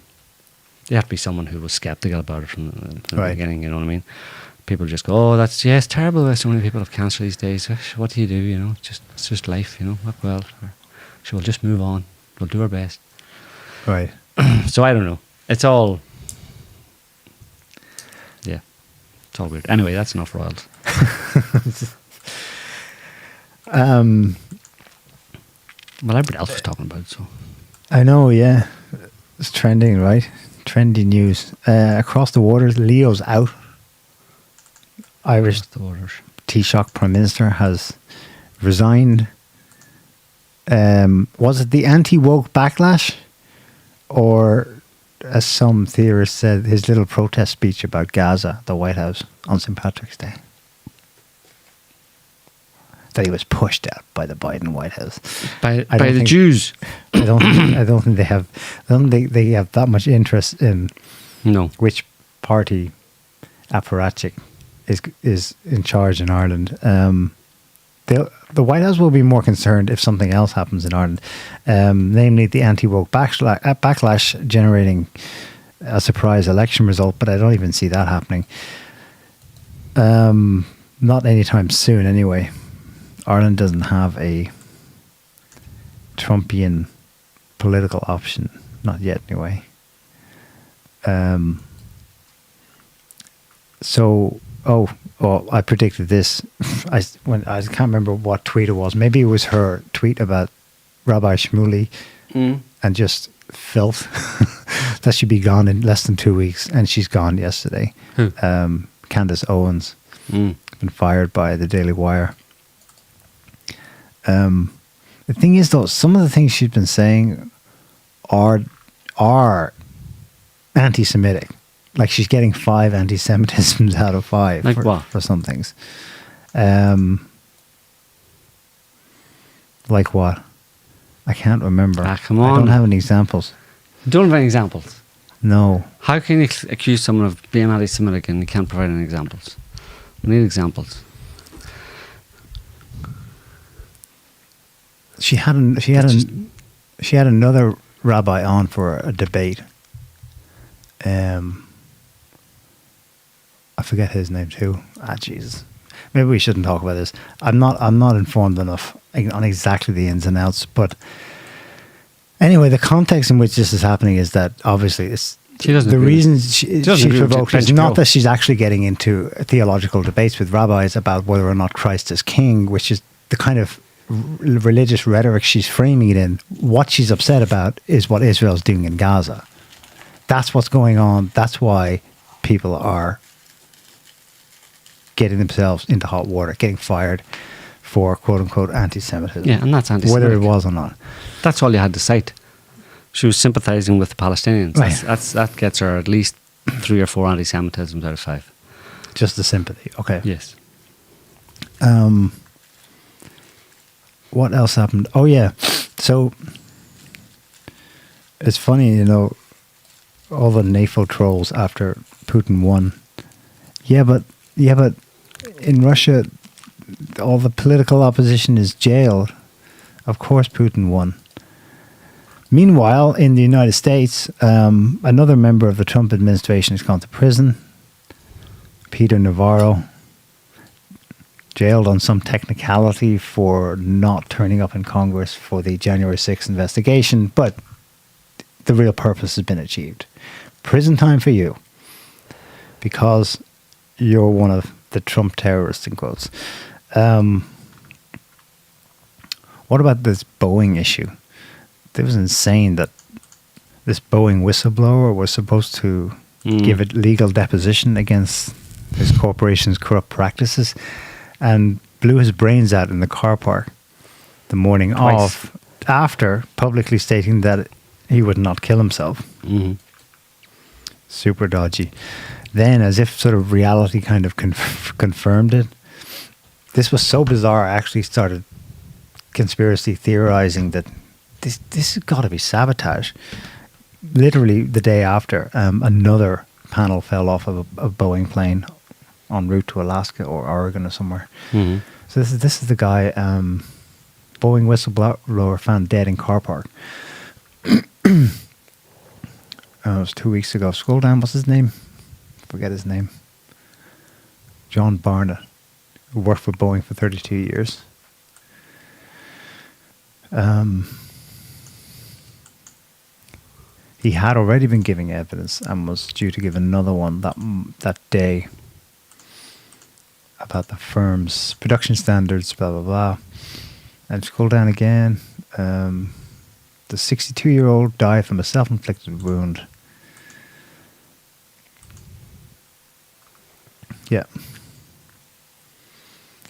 Speaker 2: You have to be someone who was skeptical about it from the beginning. You know what I mean? People just go, "Oh, it's terrible that so many people have cancer these days. What do you do? It's just life. Well, so we'll just move on. We'll do our best."
Speaker 1: Right.
Speaker 2: So I don't know. It's all, yeah, it's all weird. Anyway, that's enough royals. Well, everybody else was talking about it, so.
Speaker 1: I know, yeah. It's trending, right? Trendy news. Across the waters, Leo's out. Irish Taoiseach Prime Minister has resigned. Was it the anti-woke backlash? Or, as some theorists said, his little protest speech about Gaza at the White House on St. Patrick's Day? That he was pushed out by the Biden White House.
Speaker 2: By the Jews.
Speaker 1: I don't think they have that much interest in which party apparatchik is in charge in Ireland. The White House will be more concerned if something else happens in Ireland, namely the anti-woke backlash generating a surprise election result, but I don't even see that happening. Not anytime soon, anyway. Ireland doesn't have a Trumpian political option, not yet, anyway. I predicted this. I can't remember what tweet it was. Maybe it was her tweet about Rabbi Shmuley and just filth that she'd be gone in less than 2 weeks, and she's gone yesterday.
Speaker 2: Who?
Speaker 1: Candace Owens, been fired by the Daily Wire. The thing is, though, some of the things she's been saying are anti-Semitic. Like, she's getting 5 anti-Semitisms out of 5 for some things. Like what? I can't remember.
Speaker 2: Come on.
Speaker 1: I don't have any examples.
Speaker 2: You don't have any examples?
Speaker 1: No.
Speaker 2: How can you accuse someone of being anti-Semitic and you can't provide any examples? We need examples.
Speaker 1: She had another rabbi on for a debate. I forget his name too. Jesus. Maybe we shouldn't talk about this. I'm not informed enough on exactly the ins and outs. But anyway, the context in which this is happening is that obviously the reason she provoked is not that she's actually getting into theological debates with rabbis about whether or not Christ is king, which is the kind of religious rhetoric she's framing it in. What she's upset about is what Israel's doing in Gaza. That's what's going on. That's why people are getting themselves into hot water, getting fired for quote-unquote anti-Semitism.
Speaker 2: Yeah, and that's anti-Semitic.
Speaker 1: Whether it was or not.
Speaker 2: That's all you had to cite. She was sympathising with the Palestinians.
Speaker 1: Right.
Speaker 2: That gets her at least 3 or 4 anti-Semitisms out of 5.
Speaker 1: Just the sympathy. Okay.
Speaker 2: Yes.
Speaker 1: What else happened? Oh, yeah. So, it's funny, you know, all the NATO trolls after Putin won. Yeah, but in Russia, all the political opposition is jailed. Of course Putin won. Meanwhile, in the United States, another member of the Trump administration has gone to prison. Peter Navarro, jailed on some technicality for not turning up in Congress for the January 6th investigation, but the real purpose has been achieved. Prison time for you, because you're one of the Trump terrorists, in quotes. What about this Boeing issue? It was insane that this Boeing whistleblower was supposed to give a legal deposition against his corporation's corrupt practices and blew his brains out in the car park the morning of, after publicly stating that he would not kill himself.
Speaker 2: Mm-hmm.
Speaker 1: Super dodgy. Then, as if sort of reality kind of confirmed it, this was so bizarre, I actually started conspiracy theorizing that this has got to be sabotage. Literally the day after, another panel fell off of a Boeing plane en route to Alaska or Oregon or somewhere.
Speaker 2: Mm-hmm.
Speaker 1: So this is the guy, Boeing whistleblower found dead in car park. It was 2 weeks ago. Scroll down. What's his name? Forget his name. John Barnett, who worked for Boeing for 32 years. He had already been giving evidence and was due to give another one that day about the firm's production standards, blah, blah, blah. And scroll down again. The 62-year-old died from a self-inflicted wound. Yeah.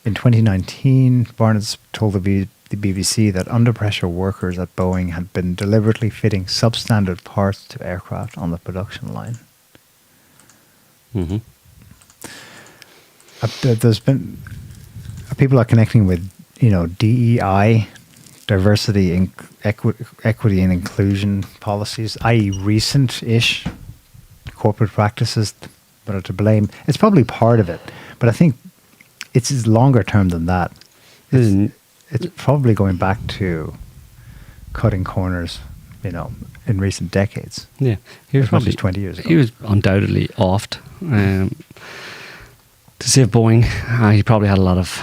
Speaker 1: In 2019, Barnett told the BBC that under pressure workers at Boeing had been deliberately fitting substandard parts to aircraft on the production line.
Speaker 2: Mm-hmm.
Speaker 1: There's been people are connecting with, you know, DEI, diversity, equity and inclusion policies, i.e. recent-ish corporate practices that are to blame. It's probably part of it, but I think it's longer term than that. It's probably going back to cutting corners, you know, in recent decades.
Speaker 2: Yeah, he was
Speaker 1: probably 20 years ago.
Speaker 2: He was undoubtedly offed to save Boeing. He probably had a lot of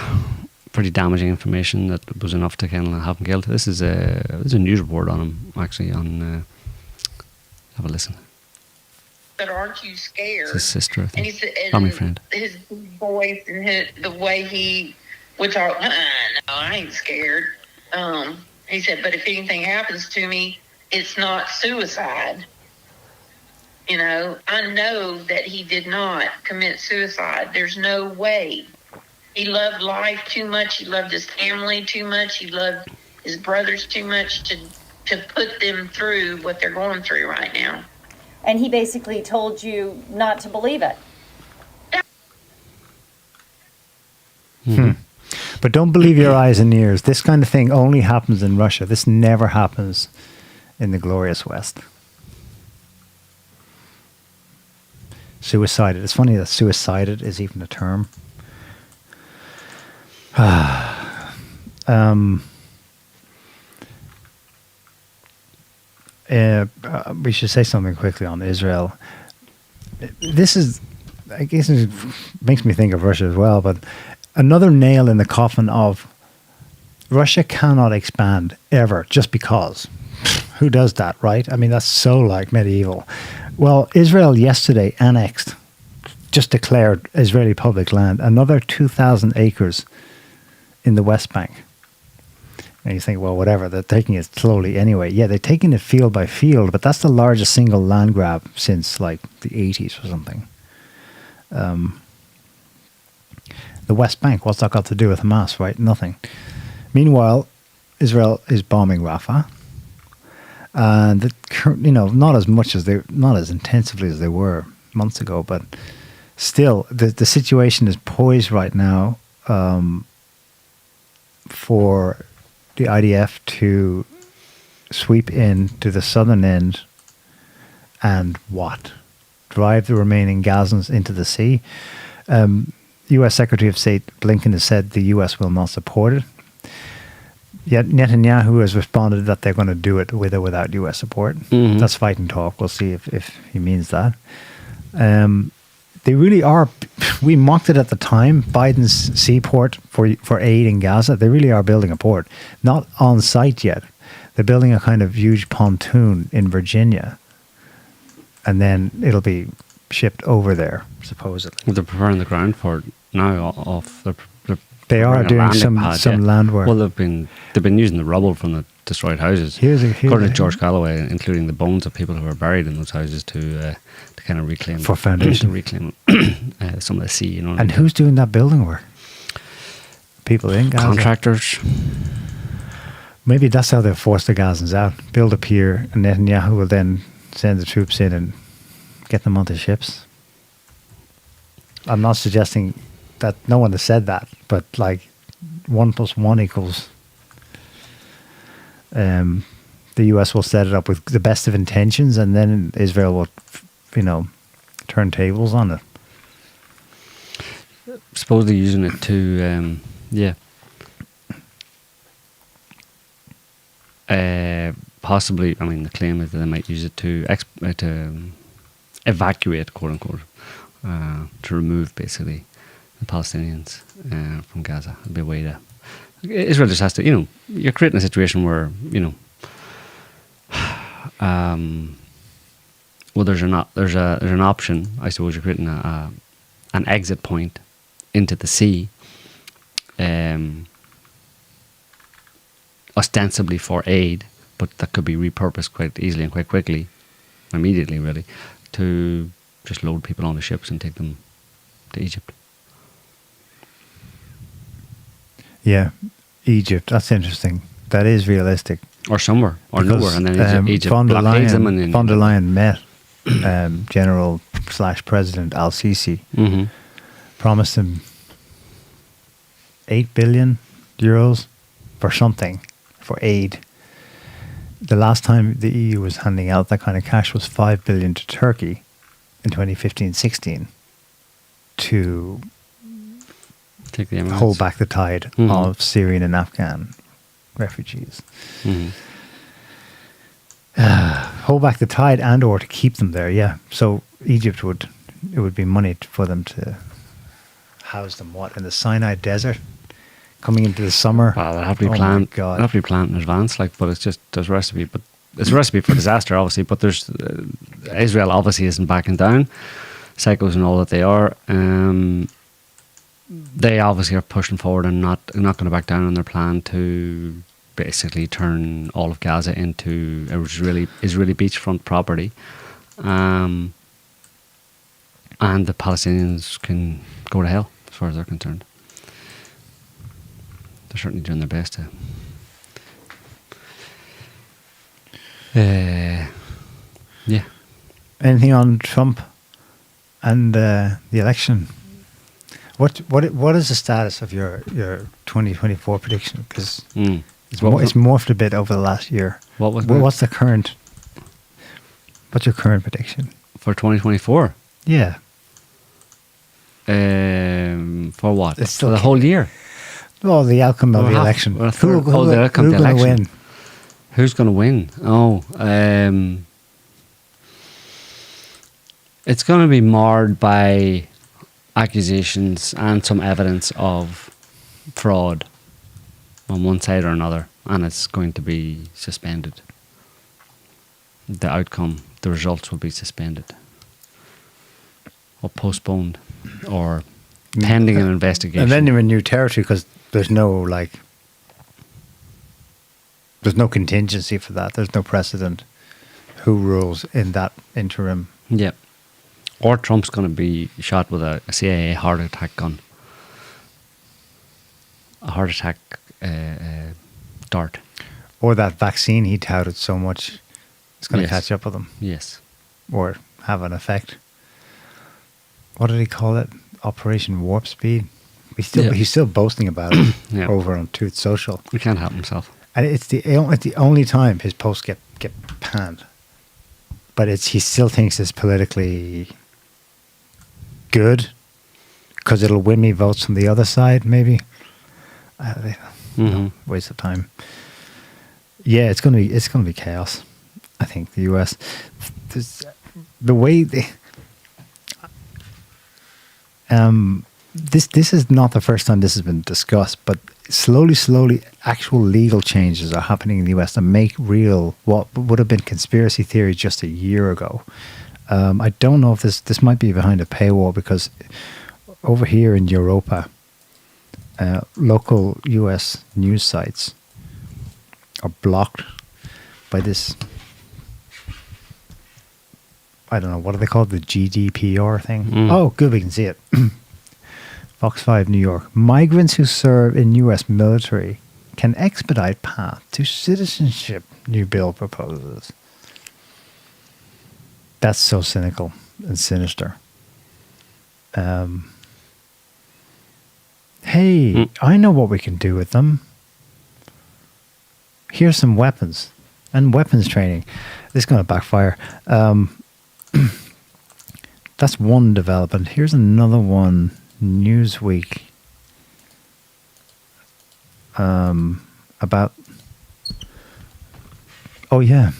Speaker 2: pretty damaging information that was enough to kind of have him killed. There's a news report on him actually. On have a listen.
Speaker 6: But aren't you scared?
Speaker 2: It's his sister, I think.
Speaker 6: And he said,
Speaker 2: Family friend.
Speaker 6: His voice and the way he would talk. No, I ain't scared. He said, but if anything happens to me, it's not suicide. You know, I know that he did not commit suicide. There's no way. He loved life too much. He loved his family too much. He loved his brothers too much to put them through what they're going through right now.
Speaker 7: And he basically told you not to believe it.
Speaker 1: But don't believe your eyes and ears. This kind of thing only happens in Russia. This never happens in the glorious West. Suicided. It's funny that suicided is even a term. we should say something quickly on Israel. This is, I guess, it makes me think of Russia as well, but another nail in the coffin of Russia cannot expand ever just because. Who does that, right? I mean, that's so like medieval. Well, Israel yesterday annexed, just declared Israeli public land, another 2,000 acres in the West Bank. And you think, well, whatever, they're taking it slowly anyway. Yeah, they're taking it field by field, but that's the largest single land grab since like the 80s or something. The West Bank, what's that got to do with Hamas, right? Nothing. Meanwhile, Israel is bombing Rafah. And, not as intensively as they were months ago, but still, the situation is poised right now for the IDF to sweep in to the southern end and drive the remaining Gazans into the sea. U.S. Secretary of State Blinken has said the U.S. will not support it. Yet Netanyahu has responded that they're going to do it with or without U.S. support. Mm-hmm. That's fight and talk. We'll see if he means that. They really are. We mocked it at the time. Biden's seaport for aid in Gaza. They really are building a port, not on site yet. They're building a kind of huge pontoon in Virginia, and then it'll be shipped over there supposedly.
Speaker 2: Well, they're preparing the ground for it now.
Speaker 1: They are doing some land work.
Speaker 2: Well, they've been using the rubble from the destroyed houses. According to George Galloway, including the bones of people who were buried in those houses to kind of reclaim
Speaker 1: for foundation,
Speaker 2: to reclaim some of the sea.
Speaker 1: And who's doing that building work? People in Gaza.
Speaker 2: Contractors.
Speaker 1: Maybe that's how they'll force the Gazans out. Build a pier, and Netanyahu will then send the troops in and get them onto ships. I'm not suggesting that, no one has said that, but like 1 + 1 =. The US will set it up with the best of intentions, and then Israel will, turn tables on it.
Speaker 2: Supposedly using it to, possibly. I mean, the claim is that they might use it to evacuate, quote unquote, to remove basically the Palestinians from Gaza. It'd be a way to. Israel just has to, you're creating a situation where, well, there's an option. I suppose you're creating an exit point into the sea, ostensibly for aid, but that could be repurposed quite easily and quite quickly, immediately, really, to just load people onto ships and take them to Egypt.
Speaker 1: Yeah, Egypt. That's interesting. That is realistic.
Speaker 2: Or somewhere, or because, nowhere, and then Egypt blockades them. And then
Speaker 1: von der Leyen met General/President al-Sisi,
Speaker 2: mm-hmm.
Speaker 1: promised him €8 billion for something, for aid. The last time the EU was handing out that kind of cash was $5 billion to Turkey in 2015-16 to
Speaker 2: take the
Speaker 1: hold back the tide
Speaker 2: mm-hmm.
Speaker 1: of Syrian and Afghan refugees.
Speaker 2: Mm-hmm.
Speaker 1: Hold back the tide and or to keep them there, yeah. So Egypt would be money for them to house them, in the Sinai Desert? Coming into the summer.
Speaker 2: Well, it'll have to be planned. It'll have to be planned in advance, but it's just there's a recipe. But it's a recipe for disaster, obviously. But there's Israel obviously isn't backing down. Psychos and all that they are. They obviously are pushing forward and not going to back down on their plan to basically turn all of Gaza into Israeli beachfront property, and the Palestinians can go to hell as far as they're concerned. They're certainly doing their best to. Yeah.
Speaker 1: Anything on Trump and the election? What is the status of your 2024 prediction? Because it's morphed a bit over the last year. What's your current prediction
Speaker 2: for 2024?
Speaker 1: Yeah.
Speaker 2: For what? For the whole year.
Speaker 1: Well, the outcome of the election.
Speaker 2: Who's going to win? Who's going to win? It's going to be marred by accusations and some evidence of fraud on one side or another, and it's going to be suspended. The outcome, the results will be suspended or postponed or pending an investigation.
Speaker 1: And then you're in new territory because there's no contingency for that. There's no precedent. Who rules in that interim?
Speaker 2: Yeah. Or Trump's going to be shot with a CIA heart attack gun. A heart attack dart.
Speaker 1: Or that vaccine he touted so much, it's going to catch up with him.
Speaker 2: Yes.
Speaker 1: Or have an effect. What did he call it? Operation Warp Speed? He's still boasting about it over on Truth Social.
Speaker 2: He can't help himself.
Speaker 1: And it's the only time his posts get panned. But he still thinks it's politically good because it'll win me votes from the other side, maybe. No, waste of time. Yeah, it's gonna be chaos. I think the US, the way they, this is not the first time this has been discussed, but slowly, actual legal changes are happening in the US to make real what would have been conspiracy theory just a year ago. I don't know if this might be behind a paywall because over here in Europa, local US news sites are blocked by this, I don't know, what do they call it? The GDPR thing? Oh, good, we can see it. Fox 5 New York. Migrants who serve in US military can expedite path to citizenship, new bill proposes. That's so cynical and sinister. Hey, I know what we can do with them. Here's some weapons and weapons training. This is going to backfire. That's one development. Here's another one. Newsweek. About. Oh yeah,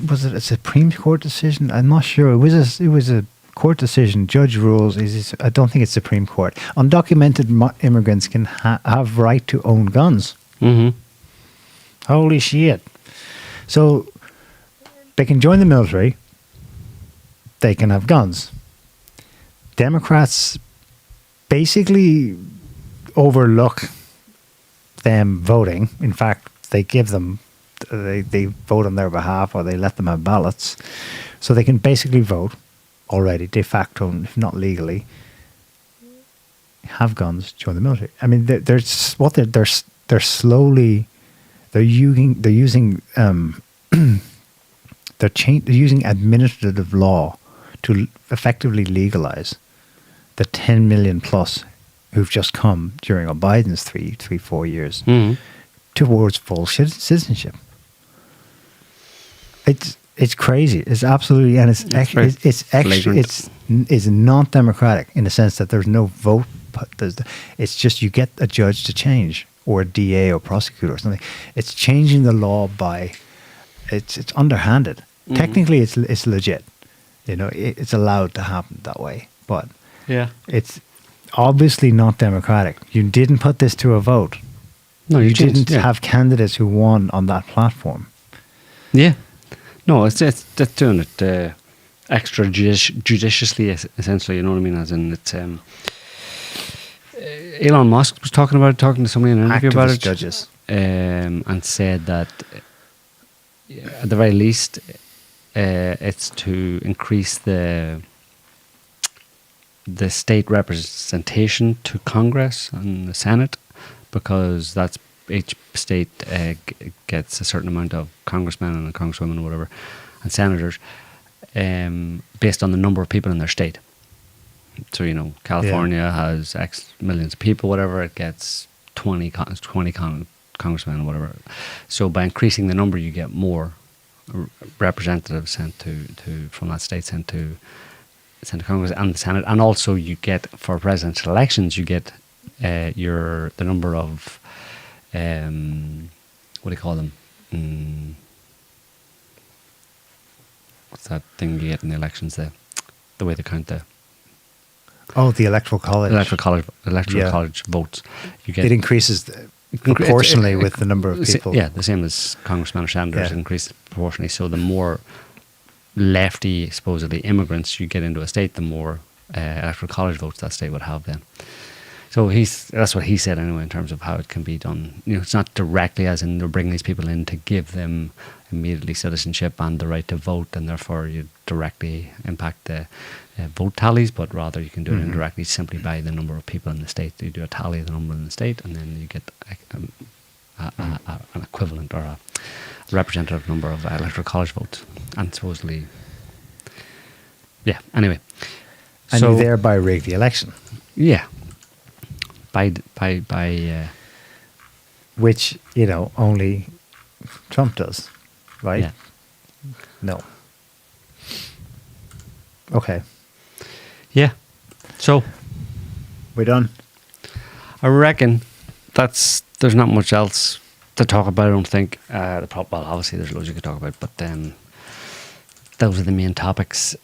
Speaker 1: was it a Supreme Court decision? I'm not sure. It was a court decision. Judge rules. I don't think it's Supreme Court. Undocumented immigrants can have right to own guns.
Speaker 2: Mm-hmm.
Speaker 1: Holy shit! So they can join the military. They can have guns. Democrats basically overlook them voting. In fact, they give them. They vote on their behalf, or they let them have ballots, so they can basically vote already de facto, if not legally, have guns, join the military. I mean, they're using administrative law to effectively legalize the 10 million plus who've just come during Biden's 4 years towards full citizenship. It's crazy. It's absolutely, and it's not democratic in the sense that there's no vote. It's just you get a judge to change, or a DA or prosecutor or something. It's changing the law by, it's underhanded. Technically, it's legit. You know, it's allowed to happen that way, but it's obviously not democratic. You didn't put this to a vote.
Speaker 2: No,
Speaker 1: you didn't have candidates who won on that platform.
Speaker 2: Yeah. No, it's doing it judiciously, essentially. You know what I mean? As in, it's Elon Musk was talking to somebody in an interview about it,
Speaker 1: judges,
Speaker 2: and said that at the very least, it's to increase the state representation to Congress and the Senate, because that's each state gets a certain amount of congressmen and congresswomen or whatever, and senators, based on the number of people in their state. So, you know, California has X millions of people, whatever, it gets 20 congressmen or whatever. So by increasing the number, you get more representatives sent from that state sent to Congress and the Senate. And also you get, for presidential elections, you get the number of what do you call them? that thing you get in the elections, the way they count the
Speaker 1: the electoral
Speaker 2: college votes. You get
Speaker 1: it increases proportionally with the number of people.
Speaker 2: Yeah, the same as congressmen or senators, it increases proportionally. So the more lefty, supposedly, immigrants you get into a state, the more electoral college votes that state would have then. So that's what he said anyway in terms of how it can be done. It's not directly as in they're bringing these people in to give them immediately citizenship and the right to vote, and therefore you directly impact the vote tallies, but rather you can do it indirectly simply by the number of people in the state. You do a tally of the number in the state, and then you get an equivalent or a representative number of electoral college votes. And supposedly, anyway.
Speaker 1: And you thereby rig the election.
Speaker 2: Yeah. By
Speaker 1: which, only Trump does, right?
Speaker 2: Yeah.
Speaker 1: No. Okay.
Speaker 2: Yeah. So
Speaker 1: we're done.
Speaker 2: I reckon there's not much else to talk about, I don't think. Well, obviously there's loads you could talk about, but those are the main topics.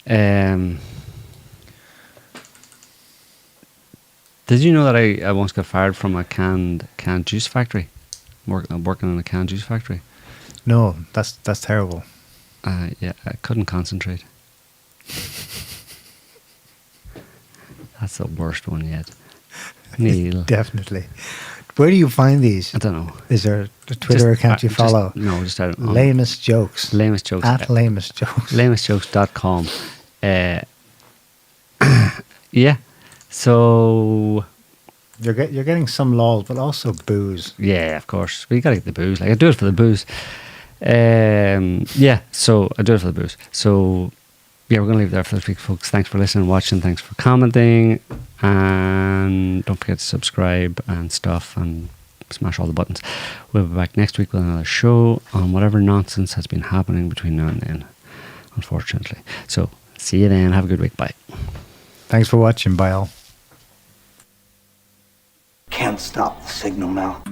Speaker 2: Did you know that I once got fired from a canned juice factory? Working in a canned juice factory.
Speaker 1: No, that's terrible.
Speaker 2: Yeah, I couldn't concentrate. That's the worst one yet. Neil.
Speaker 1: Definitely. Where do you find these?
Speaker 2: I don't know.
Speaker 1: Is there a Twitter account you follow?
Speaker 2: Just out
Speaker 1: Lamest Jokes.
Speaker 2: Lamest Jokes.
Speaker 1: At Lamest Jokes.
Speaker 2: Lamestjokes.com. Yeah. So
Speaker 1: you're getting some lols, but also booze.
Speaker 2: Yeah, of course. But you gotta get the booze. Like I do it for the booze. Yeah. So I do it for the booze. So yeah, we're gonna leave it there for this week, folks. Thanks for listening, watching. Thanks for commenting, and don't forget to subscribe and stuff, and smash all the buttons. We'll be back next week with another show on whatever nonsense has been happening between now and then, unfortunately. So see you then. Have a good week. Bye.
Speaker 1: Thanks for watching. Bye all.
Speaker 8: Can't stop the signal now.